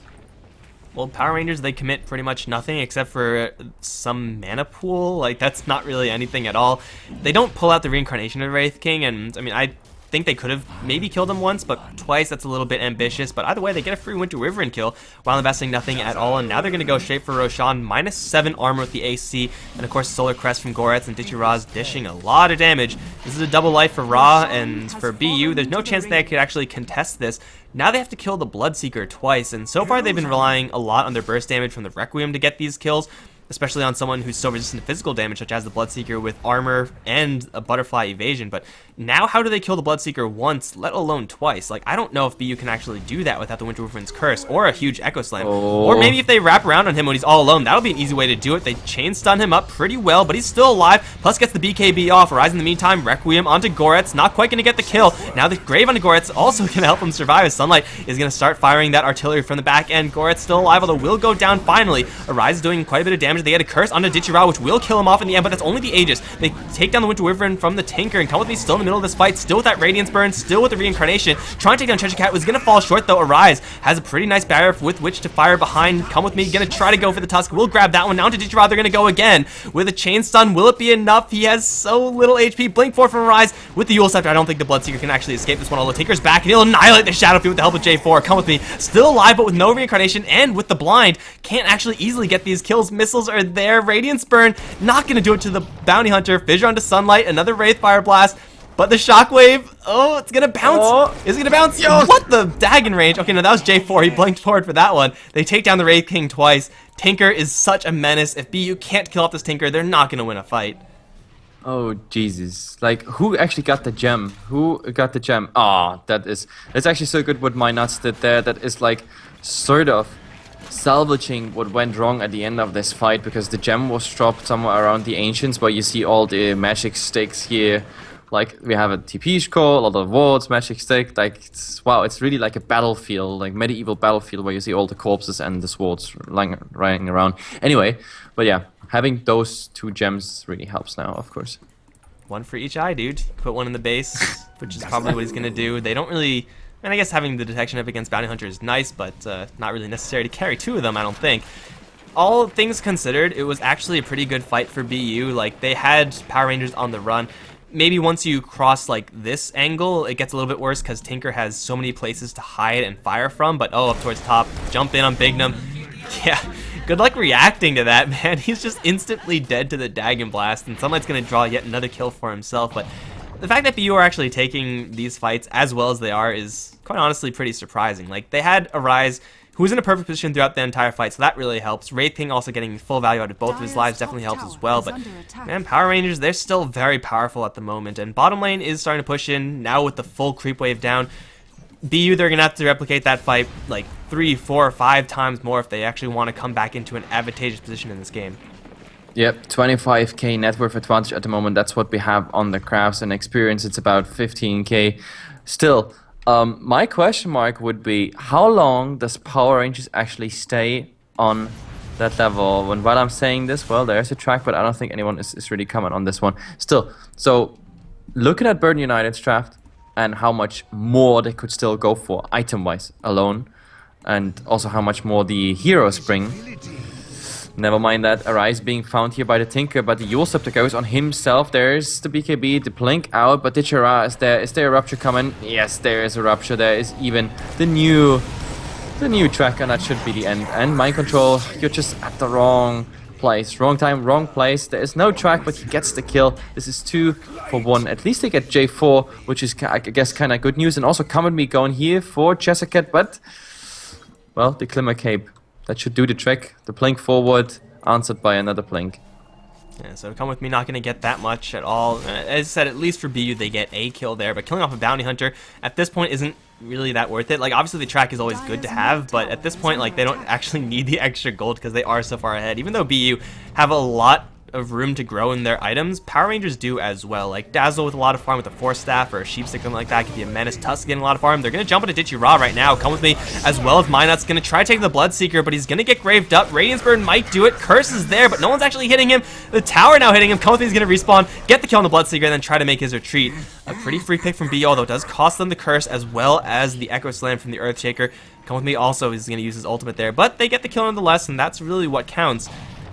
Well, Power Rangers, they commit pretty much nothing except for some mana pool. Like, that's not really anything at all. They don't pull out the reincarnation of Wraith King, and I mean, I think they could have maybe killed him once, but twice, that's a little bit ambitious. But either way, they get a free Winter Wyvern kill while investing nothing at all, and now they're going to go straight for Roshan. -7 armor with the AC, and of course Solar Crest from Gorath, and Ditchy dishing a lot of damage. This is a double life for Ra, and for BU, there's no chance they could actually contest this. Now they have to kill the Bloodseeker twice, and so far they've been relying a lot on their burst damage from the Requiem to get these kills, especially on someone who's so resistant to physical damage, such as the Bloodseeker with armor and a butterfly evasion. But now, how do they kill the Bloodseeker once, let alone twice? Like, I don't know if BU can actually do that without the Winter Wyvern's Curse, or a huge Echo Slam. Or maybe if they wrap around on him when he's all alone, that'll be an easy way to do it. They chain stun him up pretty well, but he's still alive, plus gets the BKB off. Rise in the meantime, Requiem onto Gorath, not quite going to get the kill. Now the Grave onto Gorath's also going to help him survive, as Sunlight is going to start firing that artillery from the back end. Gorath's still alive, although will go down finally. Arise is doing quite a bit of damage. They get a Curse onto Ditchy, which will kill him off in the end, but that's only the Aegis. They take down the Winter Wyvern from the Tinker, and Come With Me still in the middle of this fight, still with that Radiance Burn, still with the Reincarnation. Trying to take down Treasure Cat, was going to fall short though. Arise has a pretty nice barrier with which to fire behind. Come With Me, going to try to go for the Tusk, will grab that one. Now into Ditchy, they're going to go again with a Chain Stun. Will it be enough? He has so little HP. Blink 4 from Arise with the Yule Scepter. I don't think the Bloodseeker can actually escape this one, although Tinker's back, and he'll annihilate the Shadow Fiend with the help of J4. Come With Me, still alive, but with no Reincarnation, and with the Blind, can't actually easily get these kills. Missiles are there. Radiance Burn, not going to do it to the Bounty Hunter. Fissure onto Sunlight, another Wraith Fire Blast, but the Shockwave, oh, it's going to bounce. Oh. Is it going to bounce? Yes. What the Dagon range? Okay, no, that was J4. He blinked forward for that one. They take down the Wraith King twice. Tinker is such a menace. If BU can't kill off this Tinker, they're not going to win a fight. Oh, Jesus. Like, who actually got the gem? Who got the gem? Ah, that's actually so good what my nuts did there. That is, like, sort of salvaging what went wrong at the end of this fight, because the gem was dropped somewhere around the Ancients, where you see all the magic sticks here. Like, we have a TP scroll, a lot of wards, magic stick. Like, wow, it's really like a battlefield, like medieval battlefield, where you see all the corpses and the swords lying around. Anyway, but yeah, having those 2 gems really helps now, of course. One for each eye, dude. Put one in the base, which is probably what he's going to do. They don't really... And I guess having the detection up against Bounty Hunter is nice, but not really necessary to carry 2 of them, I don't think. All things considered, it was actually a pretty good fight for BU. Like, they had Power Rangers on the run. Maybe once you cross, like, this angle, it gets a little bit worse, because Tinker has so many places to hide and fire from. But, oh, up towards top, jump in on Bignum. Yeah, good luck reacting to that, man. He's just instantly dead to the Dagon Blast, and Sunlight's going to draw yet another kill for himself. But the fact that BU are actually taking these fights as well as they are is quite honestly pretty surprising. Like, they had Arise, who was in a perfect position throughout the entire fight, so that really helps. Wraith King also getting full value out of both of his lives definitely helps as well. But, man, Power Rangers, they're still very powerful at the moment. And bottom lane is starting to push in, now with the full creep wave down. BU, they're going to have to replicate that fight like 3, 4, or 5 times more if they actually want to come back into an advantageous position in this game. Yep, 25k net worth advantage at the moment. That's what we have on the crafts, and experience it's about 15k. Still, my question mark would be, how long does Power Rangers actually stay on that level? When while I'm saying this, well, there's a track, but I don't think anyone is really coming on this one. Still, so looking at Burden United's draft and how much more they could still go for item-wise alone, and also how much more the heroes bring. Never mind that Arise being found here by the Tinker, but the Yule Scepter goes on himself. There's the BKB, the Blink out, but Ditchera is there. Is there a Rupture coming? Yes, there is a Rupture. There is even the new track, and that should be the end. And Mind Control, you're just at the wrong place. Wrong time, wrong place. There is no track, but he gets the kill. This is 2 for 1. At least they get J4, which is, I guess, kind of good news. And also Come With Me going here for Jessica, but, well, the Glimmer Cape. That should do the trick. The Blink forward, answered by another Blink. Yeah, so Come With Me not going to get that much at all. As I said, at least for BU, they get a kill there. But killing off a Bounty Hunter at this point isn't really that worth it. Like, obviously the track is always good to have, but at this point, like, they don't actually need the extra gold because they are so far ahead. Even though BU have a lot of room to grow in their items, Power Rangers do as well. Like Dazzle with a lot of farm with a Force Staff or a Sheep Stick, something like that could be a menace. Tusk getting a lot of farm. They're going to jump into Ditchy Ra right now. Come With Me as well as Minot's going to try to take the Bloodseeker, but he's going to get graved up. Radiance Burn might do it. Curse is there, but no one's actually hitting him. The tower now hitting him. Come With Me is going to respawn, get the kill on the Bloodseeker, and then try to make his retreat. A pretty free pick from BU, although it does cost them the Curse as well as the Echo Slam from the Earthshaker. Come With Me also is going to use his ultimate there, but they get the kill nonetheless, and that's really what counts.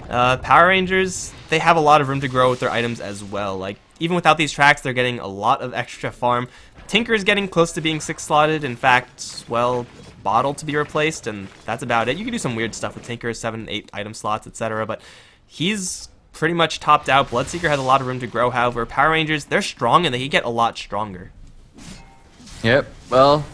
Power Rangers, they have a lot of room to grow with their items as well. Like, even without these tracks, they're getting a lot of extra farm. Tinker is getting close to being 6-slotted. In fact, well, Bottle to be replaced, and that's about it. You can do some weird stuff with Tinker, 7, 8 item slots, etc., but he's pretty much topped out. Bloodseeker has a lot of room to grow, however. Power Rangers, they're strong, and they can get a lot stronger. Yep, well,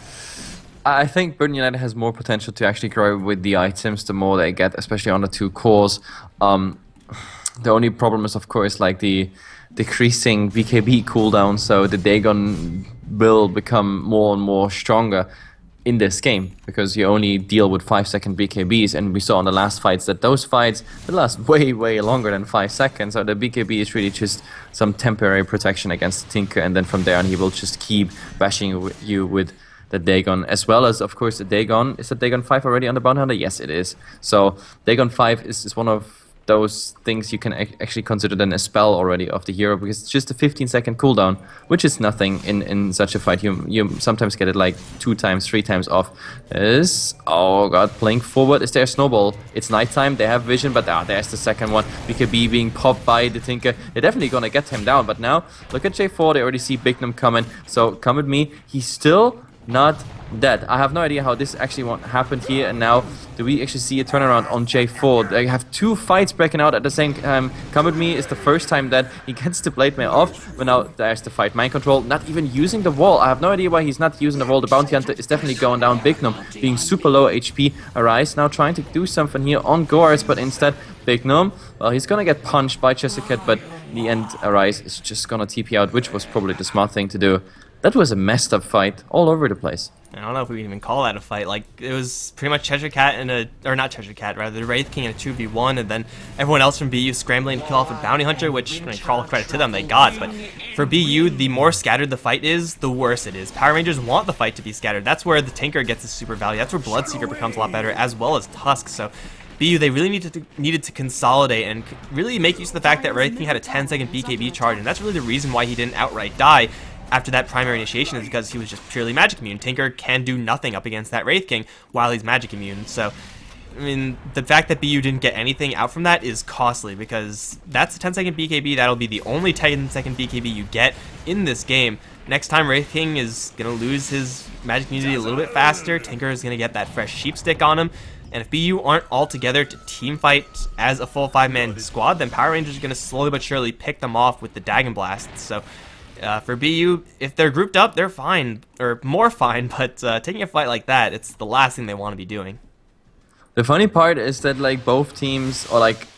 I think Burden United has more potential to actually grow with the items the more they get, especially on the 2 cores. The only problem is, of course, like the decreasing BKB cooldown, so the Dagon will become more and more stronger in this game, because you only deal with 5-second BKBs, and we saw in the last fights that those fights will last way longer than 5 seconds, so the BKB is really just some temporary protection against the Tinker, and then from there on he will just keep bashing you with the Dagon, as well as, of course, the Dagon. Is the Dagon 5 already on the Bounty Hunter? Yes, it is. So Dagon 5 is one of those things you can actually consider then a spell already of the hero, because it's just a 15-second cooldown, which is nothing in such a fight. You sometimes get it like 2 times, 3 times off. Oh god, Blink forward. Is there a snowball? It's nighttime, they have vision, but there's the second one. BKB being popped by the Tinker. They're definitely gonna get him down, but now, look at J4, they already see Bignum coming, so Come With Me. He's still not dead. I have no idea how this actually happened here, and now do we actually see a turnaround on J4? They have 2 fights breaking out at the same time. Come With Me is the first time that he gets the Blade Mail off, but now there's the fight. Mind Control not even using the wall. I have no idea why he's not using the wall. The Bounty Hunter is definitely going down. Bignum being super low HP. Arise now trying to do something here on Gores, but instead Bignum, well, he's gonna get punched by Jessica, but in the end Arise is just gonna TP out, which was probably the smart thing to do. That was a messed up fight all over the place. I don't know if we can even call that a fight. Like, it was pretty much Cheshire Cat and or not Cheshire Cat, rather, the Wraith King in a 2v1, and then everyone else from BU scrambling to kill off a Bounty Hunter, which, I mean, for all credit to them, they got. But for BU, the more scattered the fight is, the worse it is. Power Rangers want the fight to be scattered. That's where the Tinker gets his super value. That's where Bloodseeker becomes a lot better, as well as Tusk. So BU, they really needed to consolidate and really make use of the fact that Wraith King had a 10-second BKB charge, and that's really the reason why he didn't outright die after that primary initiation, is because he was just purely magic immune. Tinker can do nothing up against that Wraith King while he's magic immune. So, I mean, the fact that BU didn't get anything out from that is costly, because that's a 10-second BKB. That'll be the only 10-second BKB you get in this game. Next time, Wraith King is going to lose his magic immunity a little bit faster. Tinker is going to get that fresh sheep stick on him. And if BU aren't all together to team fight as a full 5-man squad, then Power Rangers are going to slowly but surely pick them off with the Dagon Blasts. So, for BU, if they're grouped up, they're fine, or more fine, but taking a fight like that, it's the last thing they want to be doing. The funny part is that, like, both teams, or like,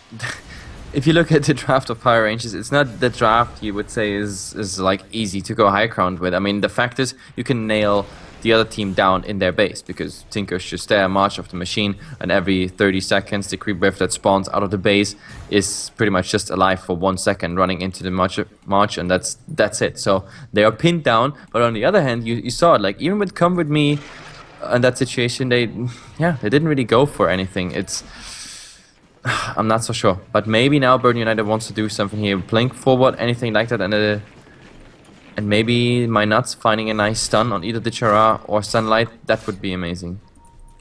if you look at the draft of Power Rangers, it's not the draft you would say is like easy to go high ground with. I mean, the fact is, you can nail the other team down in their base, because Tinker's just there, March of the Machine, and every 30 seconds the creep wave that spawns out of the base is pretty much just alive for 1 second, running into the march, and that's it. So they are pinned down, but on the other hand, you saw it, like, even with Come With Me in that situation, they didn't really go for anything. I'm not so sure, but maybe now Burden United wants to do something here, Blink forward, anything like that, and maybe my nuts finding a nice stun on either the Chara or Sunlight. That would be amazing.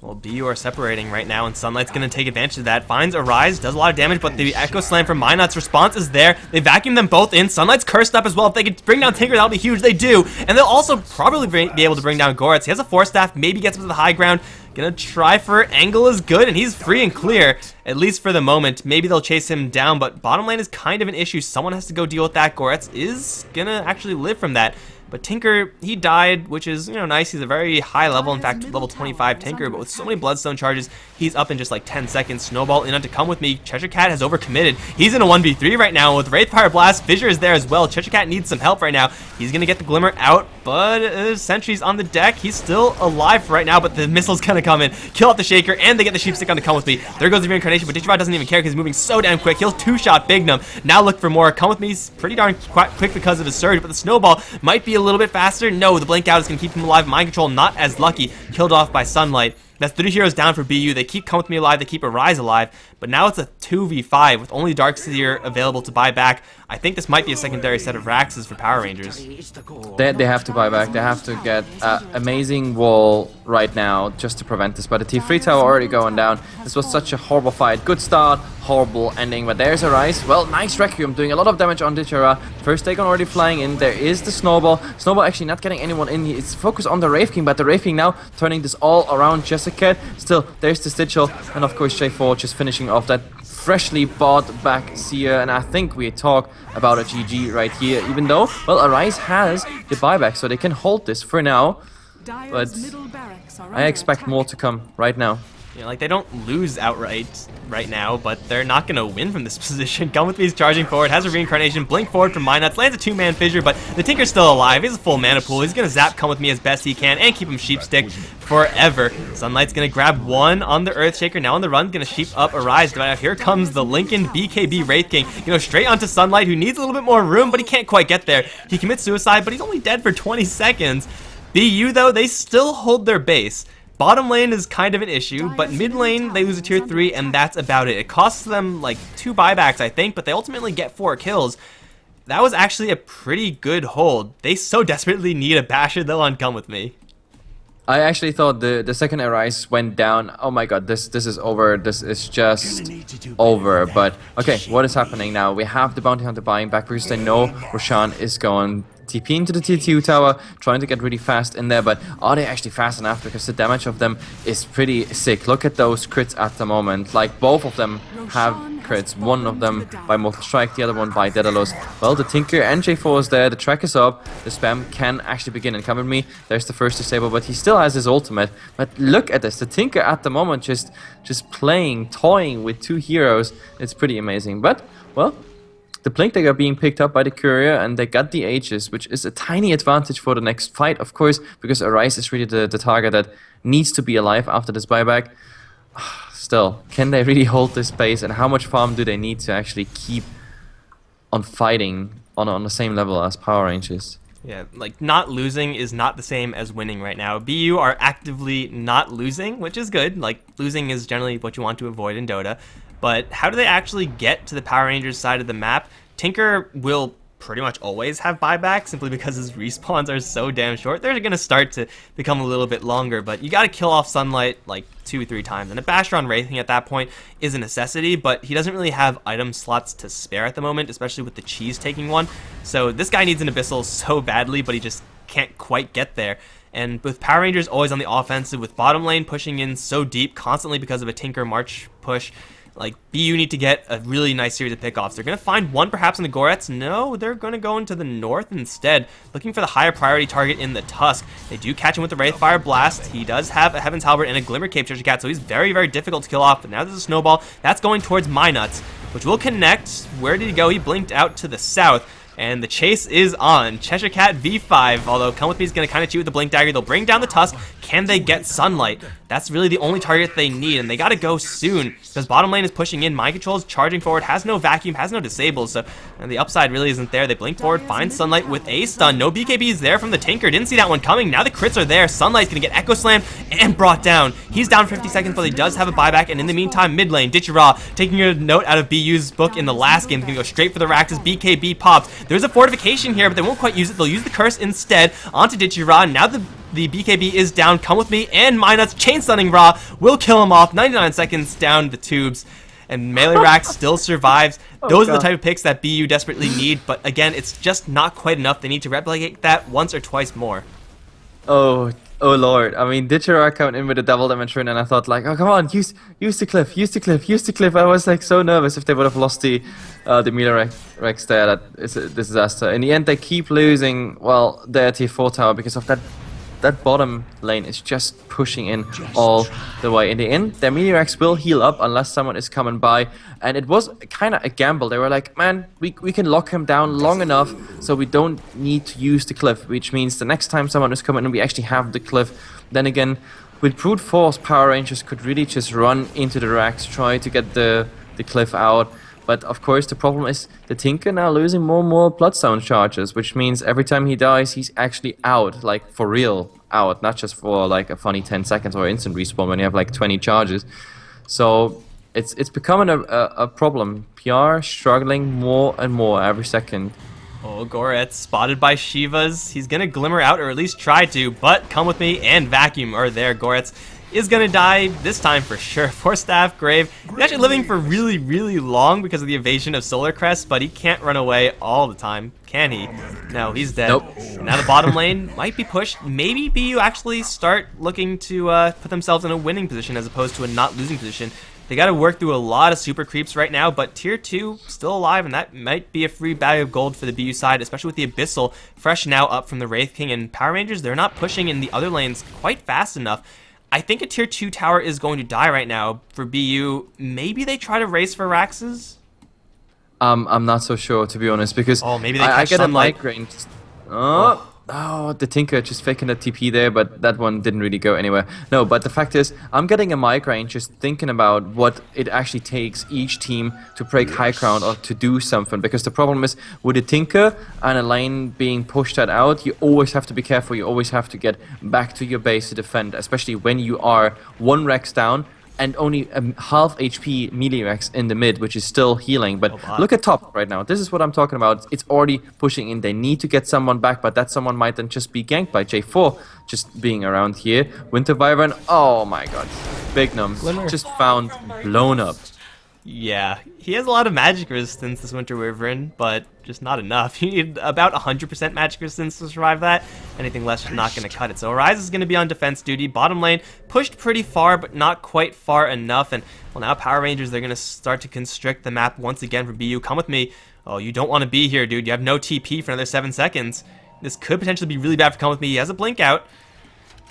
Well, BU are separating right now, and Sunlight's going to take advantage of that. Finds Arise, does a lot of damage, but the Echo Slam from Minot's response is there. They vacuum them both in. Sunlight's cursed up as well. If they could bring down Tinker, that'll be huge. They do. And they'll also probably be able to bring down Goretz. He has a Force Staff, maybe gets him to the high ground. Gonna try for Angle is good, and he's free and clear, at least for the moment. Maybe they'll chase him down, but bottom lane is kind of an issue. Someone has to go deal with that. Goretz is gonna actually live from that. But Tinker, he died, which is, nice. He's a very high level, in fact, level 25 Tinker, but with so many Bloodstone charges, he's up in just like 10 seconds. Snowball in on to come with me. Cheshire Cat has overcommitted. He's in a 1v3 right now with Wraithfire Blast. Fissure is there as well. Cheshire Cat needs some help right now. He's going to get the Glimmer out, but Sentry's on the deck. He's still alive right now, but the missile's going to come in, kill off the Shaker, and they get the Sheep Stick on to come with me. There goes the Reincarnation, but Digirod doesn't even care because he's moving so damn quick. He'll two-shot Bignum. Now look for more. Come with me's pretty darn quick because of his surge, but the Snowball might be a little bit faster. No, the Blink Out is going to keep him alive. Mind Control not as lucky. Killed off by Sunlight. That's 3 heroes down for BU. They keep Come With Me alive. They keep Arise alive. But now it's a 2v5 with only Darkseer available to buy back. I think this might be a secondary set of Raxes for Power Rangers. They have to buy back. They have to get an amazing wall right now just to prevent this. But the T3 tower already going down. This was such a horrible fight. Good start, horrible ending. But there's Arise. Well, nice Requiem doing a lot of damage on Digera. First Dagon already flying in. There is the Snowball. Snowball actually not getting anyone in. It's focused on the Wraith King, but the Wraith King now turning this all around Jessica. Still, there's the Stitchel, and of course J4 just finishing off that freshly bought back Seer, and I think we talk about a GG right here, even though, well, Arise has the buyback, so they can hold this for now, but I expect more to come right now. Like, they don't lose outright right now, but they're not going to win from this position. Come With Me is charging forward, has a Reincarnation, blink forward from Minots, lands a 2-man Fissure, but the Tinker's still alive. He has a full mana pool. He's going to zap Come With Me as best he can and keep him Sheep Stick forever. Sunlight's going to grab one on the Earthshaker. Now on the run, going to sheep up Arise. But here comes the Lincoln BKB Wraith King. Straight onto Sunlight, who needs a little bit more room, but he can't quite get there. He commits suicide, but he's only dead for 20 seconds. BU, though, they still hold their base. Bottom lane is kind of an issue, but mid lane, they lose a tier 3, and that's about it. It costs them, like, 2 buybacks, I think, but they ultimately get 4 kills. That was actually a pretty good hold. They so desperately need a Basher, though, on Come With Me. I actually thought the second Arise went down. Oh my god, this is over. This is just over. But, okay, what is happening now? We have the Bounty Hunter buying back because they know Roshan is going TP into the T2 tower, trying to get really fast in there, but are they actually fast enough? Because the damage of them is pretty sick. Look at those crits at the moment. Like, both of them have crits. One of them by Mortal Strike, the other one by Daedalus. Well, the Tinker and J4 is there, the track is up, the spam can actually begin. And Come With Me, there's the first disable, but he still has his ultimate. But look at this, the Tinker at the moment just playing, toying with 2 heroes. It's pretty amazing. But, well, the Blink Dagger being picked up by the Courier, and they got the Aegis, which is a tiny advantage for the next fight, of course, because Arise is really the target that needs to be alive after this buyback. Still, can they really hold this pace, and how much farm do they need to actually keep on fighting on the same level as Power Rangers? Yeah, like, not losing is not the same as winning right now. BU are actively not losing, which is good. Like, losing is generally what you want to avoid in Dota. But how do they actually get to the Power Rangers side of the map? Tinker will pretty much always have buyback simply because his respawns are so damn short. They're going to start to become a little bit longer, but you got to kill off Sunlight like 2-3 times. And a Basher on Wraithing at that point is a necessity, but he doesn't really have item slots to spare at the moment, especially with the Cheese taking one. So this guy needs an Abyssal so badly, but he just can't quite get there. And with Power Rangers always on the offensive, with bottom lane pushing in so deep constantly because of a Tinker March push, like, BU need to get a really nice series of pickoffs. They're going to find one perhaps in the Goretz. No, they're going to go into the north instead, looking for the higher priority target in the Tusk. They do catch him with the Wraithfire Blast. He does have a Heaven's Halberd and a Glimmer Cape Cheshire Cat, so he's very, very difficult to kill off. But now there's a Snowball. That's going towards Minots, which will connect. Where did he go? He blinked out to the south. And the chase is on. Cheshire Cat V5, although Come With Me is going to kind of cheat with the Blink Dagger. They'll bring down the Tusk. Can they get Sunlight? That's really the only target they need, and they got to go soon because bottom lane is pushing in. Mind Control is charging forward, has no vacuum, has no disables, so the upside really isn't there. They blink forward, find Sunlight with a stun. No BKB is there from the Tinker. Didn't see that one coming. Now the crits are there. Sunlight's going to get Echo Slam and brought down. He's down 50 seconds, but he does have a buyback, and in the meantime, mid lane, Ditchera, taking a note out of BU's book in the last game, is going to go straight for the Rax's BKB pops. There's a fortification here, but they won't quite use it. They'll use the curse instead onto Ditchera. Now the the BKB is down. Come with me, and Minus chain stunning Ra will kill him off. 99 seconds down the tubes, and Mikelorus still survives. Those are the type of picks that BU desperately need, but again, it's just not quite enough. They need to replicate that once or twice more. Oh lord. I mean, Ditchera coming in with a double damage run, and I thought like, oh come on, use the cliff, use the cliff, use the cliff. I was like so nervous if they would have lost the Mikelorus there. That it's a disaster. In the end, they keep losing, well, their tier 4 tower because of that bottom lane is just pushing in all the way. In the end, their Mikelorus will heal up unless someone is coming by, and it was kind of a gamble. They were like, man, we can lock him down long enough so we don't need to use the cliff, which means the next time someone is coming in, we actually have the cliff. Then again, with brute force, Power Rangers could really just run into the racks, try to get the cliff out. But of course, the problem is the Tinker now losing more and more Bloodstone charges, which means every time he dies, he's actually out, like for real out, not just for like a funny 10 seconds or instant respawn when you have like 20 charges. So it's becoming a problem. PR struggling more and more every second. Oh, Goretz spotted by Shivas. He's gonna glimmer out, or at least try to, but Come With Me and Vacuum are there. Goretz is gonna die this time for sure. Poor Staff Grave. He's actually living for really, really long because of the evasion of Solar Crest, but he can't run away all the time, can he? No, he's dead. Nope. Now the bottom lane might be pushed. Maybe BU actually start looking to put themselves in a winning position as opposed to a not losing position. They got to work through a lot of super creeps right now, but tier 2 still alive, and that might be a free bag of gold for the BU side, especially with the Abyssal fresh now up from the Wraith King, and Power Rangers, they're not pushing in the other lanes quite fast enough. I think a tier 2 tower is going to die right now for BU. Maybe they try to race for Raxes? I'm not so sure, to be honest, because maybe they I catch get sunlight. a migraine. Oh, the Tinker just faking the TP there, but that one didn't really go anywhere. No, but the fact is, I'm getting a migraine just thinking about what it actually takes each team to break high ground or to do something. Because the problem is, with a Tinker and a lane being pushed out, you always have to be careful. You always have to get back to your base to defend, especially when you are 1 Rex down and only half HP Mikelorus in the mid, which is still healing. But look at top right now. This is what I'm talking about. It's already pushing in. They need to get someone back, but that someone might then just be ganked by J4 just being around here. Winter Wyvern, oh my god. Big Nums just found blown up. Yeah, he has a lot of magic resistance, this Winter Wyvern, but just not enough. You need about 100% magic resistance to survive that. Anything less is not going to cut it. So Arise is going to be on defense duty. Bottom lane pushed pretty far, but not quite far enough. And well, now Power Rangers, they're going to start to constrict the map once again for BU. Come with me. Oh, you don't want to be here, dude. You have no TP for another 7 seconds. This could potentially be really bad for Come With Me. He has a blink out.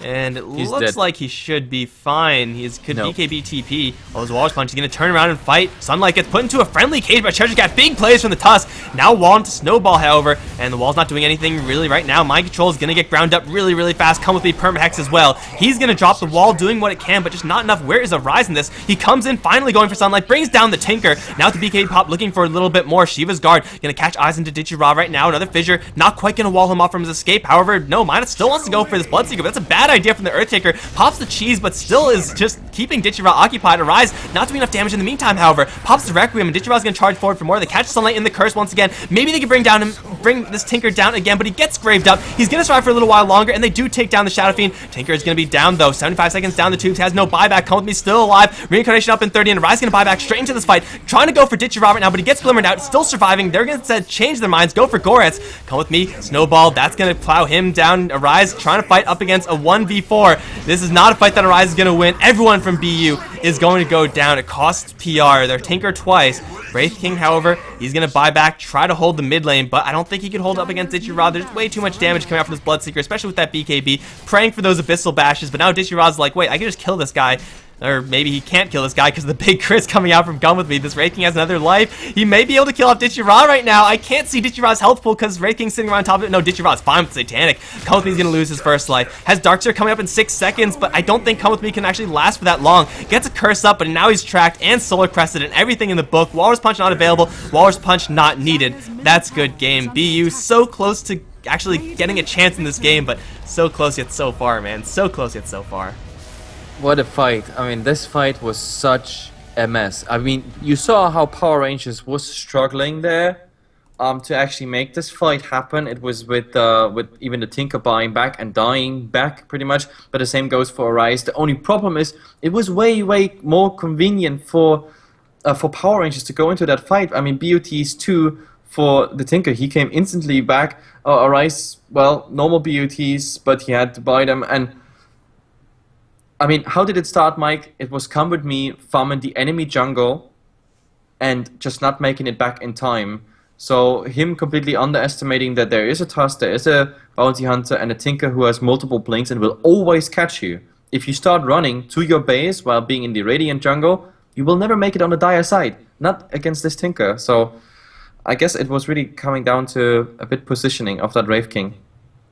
And it looks dead. like he should be fine. He's could BKB TP. Oh, his Walrus Punch. He's going to turn around and fight. Sunlight gets put into a friendly cage by Treasure Cat. Big plays from the Tusk. Now wall into Snowball, however. And the wall's not doing anything really right now. Mind Control is going to get ground up really, really fast. Come With Me, Permahex as well. He's going to drop the wall, doing what it can, but just not enough. Where is Arise in this? He comes in, finally going for Sunlight. Brings down the Tinker. Now the BKB pop, looking for a little bit more. Shiva's Guard going to catch eyes into Ditchy-Ra right now. Another Fissure. Not quite going to wall him off from his escape. However, no, Minus still wants to go for this Bloodseeker, but that's a bad idea from the Earthtaker. Pops the cheese, but still is just keeping Ditchy-Ra occupied. Arise not doing enough damage in the meantime, however. Pops the Requiem, and Ditchy-Ra's gonna charge forward for more. They catch Sunlight in the curse once again. Maybe they can bring this Tinker down again, but he gets graved up. He's gonna survive for a little while longer, and they do take down the Shadow Fiend. Tinker is gonna be down though. 75 seconds down the tubes, has no buyback. Come With Me still alive. Reincarnation up in 30, and Arise gonna buy back straight into this fight. Trying to go for Ditchy-Ra right now, but he gets glimmered out. Still surviving. They're gonna instead change their minds. Go for Goretz. Come With Me. Snowball. That's gonna plow him down. Arise trying to fight up against a 1v4. This is not a fight that Arise is going to win. Everyone from BU is going to go down. It costs PR. They're Tinker twice. Wraith King, however, he's going to buy back, try to hold the mid lane, but I don't think he can hold up against Ditchy-Ra. There's way too much damage coming out from this Bloodseeker, especially with that BKB. Praying for those Abyssal Bashes, but now Ditchy-Ra's like, wait, I can just kill this guy. Or maybe he can't kill this guy because of the big Chris coming out from Come With Me. This Wraith King has another life. He may be able to kill off Ditchy-Ra right now. I can't see Ditchy-Ra's health pool because Wraith King's sitting around top of it. No, Ditchy-Ra is fine with Satanic. Come With Me's going to lose his first life. Has Darkseer coming up in 6 seconds, but I don't think Come With Me can actually last for that long. Gets a curse up, but now he's tracked and Solar Crested and everything in the book. Walrus Punch not available. Walrus Punch not needed. That's good game. BU so close to actually getting a chance in this game, but so close yet so far, man. So close yet so far. What a fight. I mean, this fight was such a mess. I mean, you saw how Power Rangers was struggling there, to actually make this fight happen. It was with even the Tinker buying back and dying back pretty much, but the same goes for Arise. The only problem is it was way more convenient for Power Rangers to go into that fight. I mean, BOTs 2 for the Tinker, he came instantly back. Arise, well, normal BOTs, but he had to buy them. And I mean, how did it start, Mike? It was come with me farming the enemy jungle and just not making it back in time. So him completely underestimating that there is a Tusk, there is a Bounty Hunter, and a Tinker who has multiple blinks and will always catch you. If you start running to your base while being in the Radiant jungle, you will never make it on the dire side. Not against this Tinker. So I guess it was really coming down to a bit positioning of that Wraith King.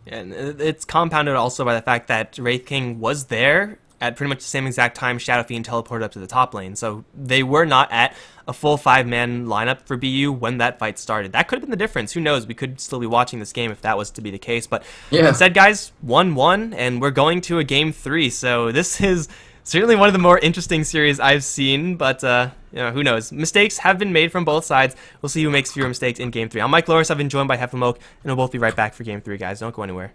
And it's compounded also by the fact that Wraith King was there at pretty much the same exact time Shadow Fiend teleported up to the top lane. So they were not at a full 5-man lineup for BU when that fight started. That could have been the difference. Who knows? We could still be watching this game if that was to be the case. But instead, guys, 1-1, and we're going to a Game 3. So this is certainly one of the more interesting series I've seen. But, you know, who knows? Mistakes have been made from both sides. We'll see who makes fewer mistakes in Game 3. I'm Mikelorus. I've been joined by Heflamoke, and we'll both be right back for Game 3, guys. Don't go anywhere.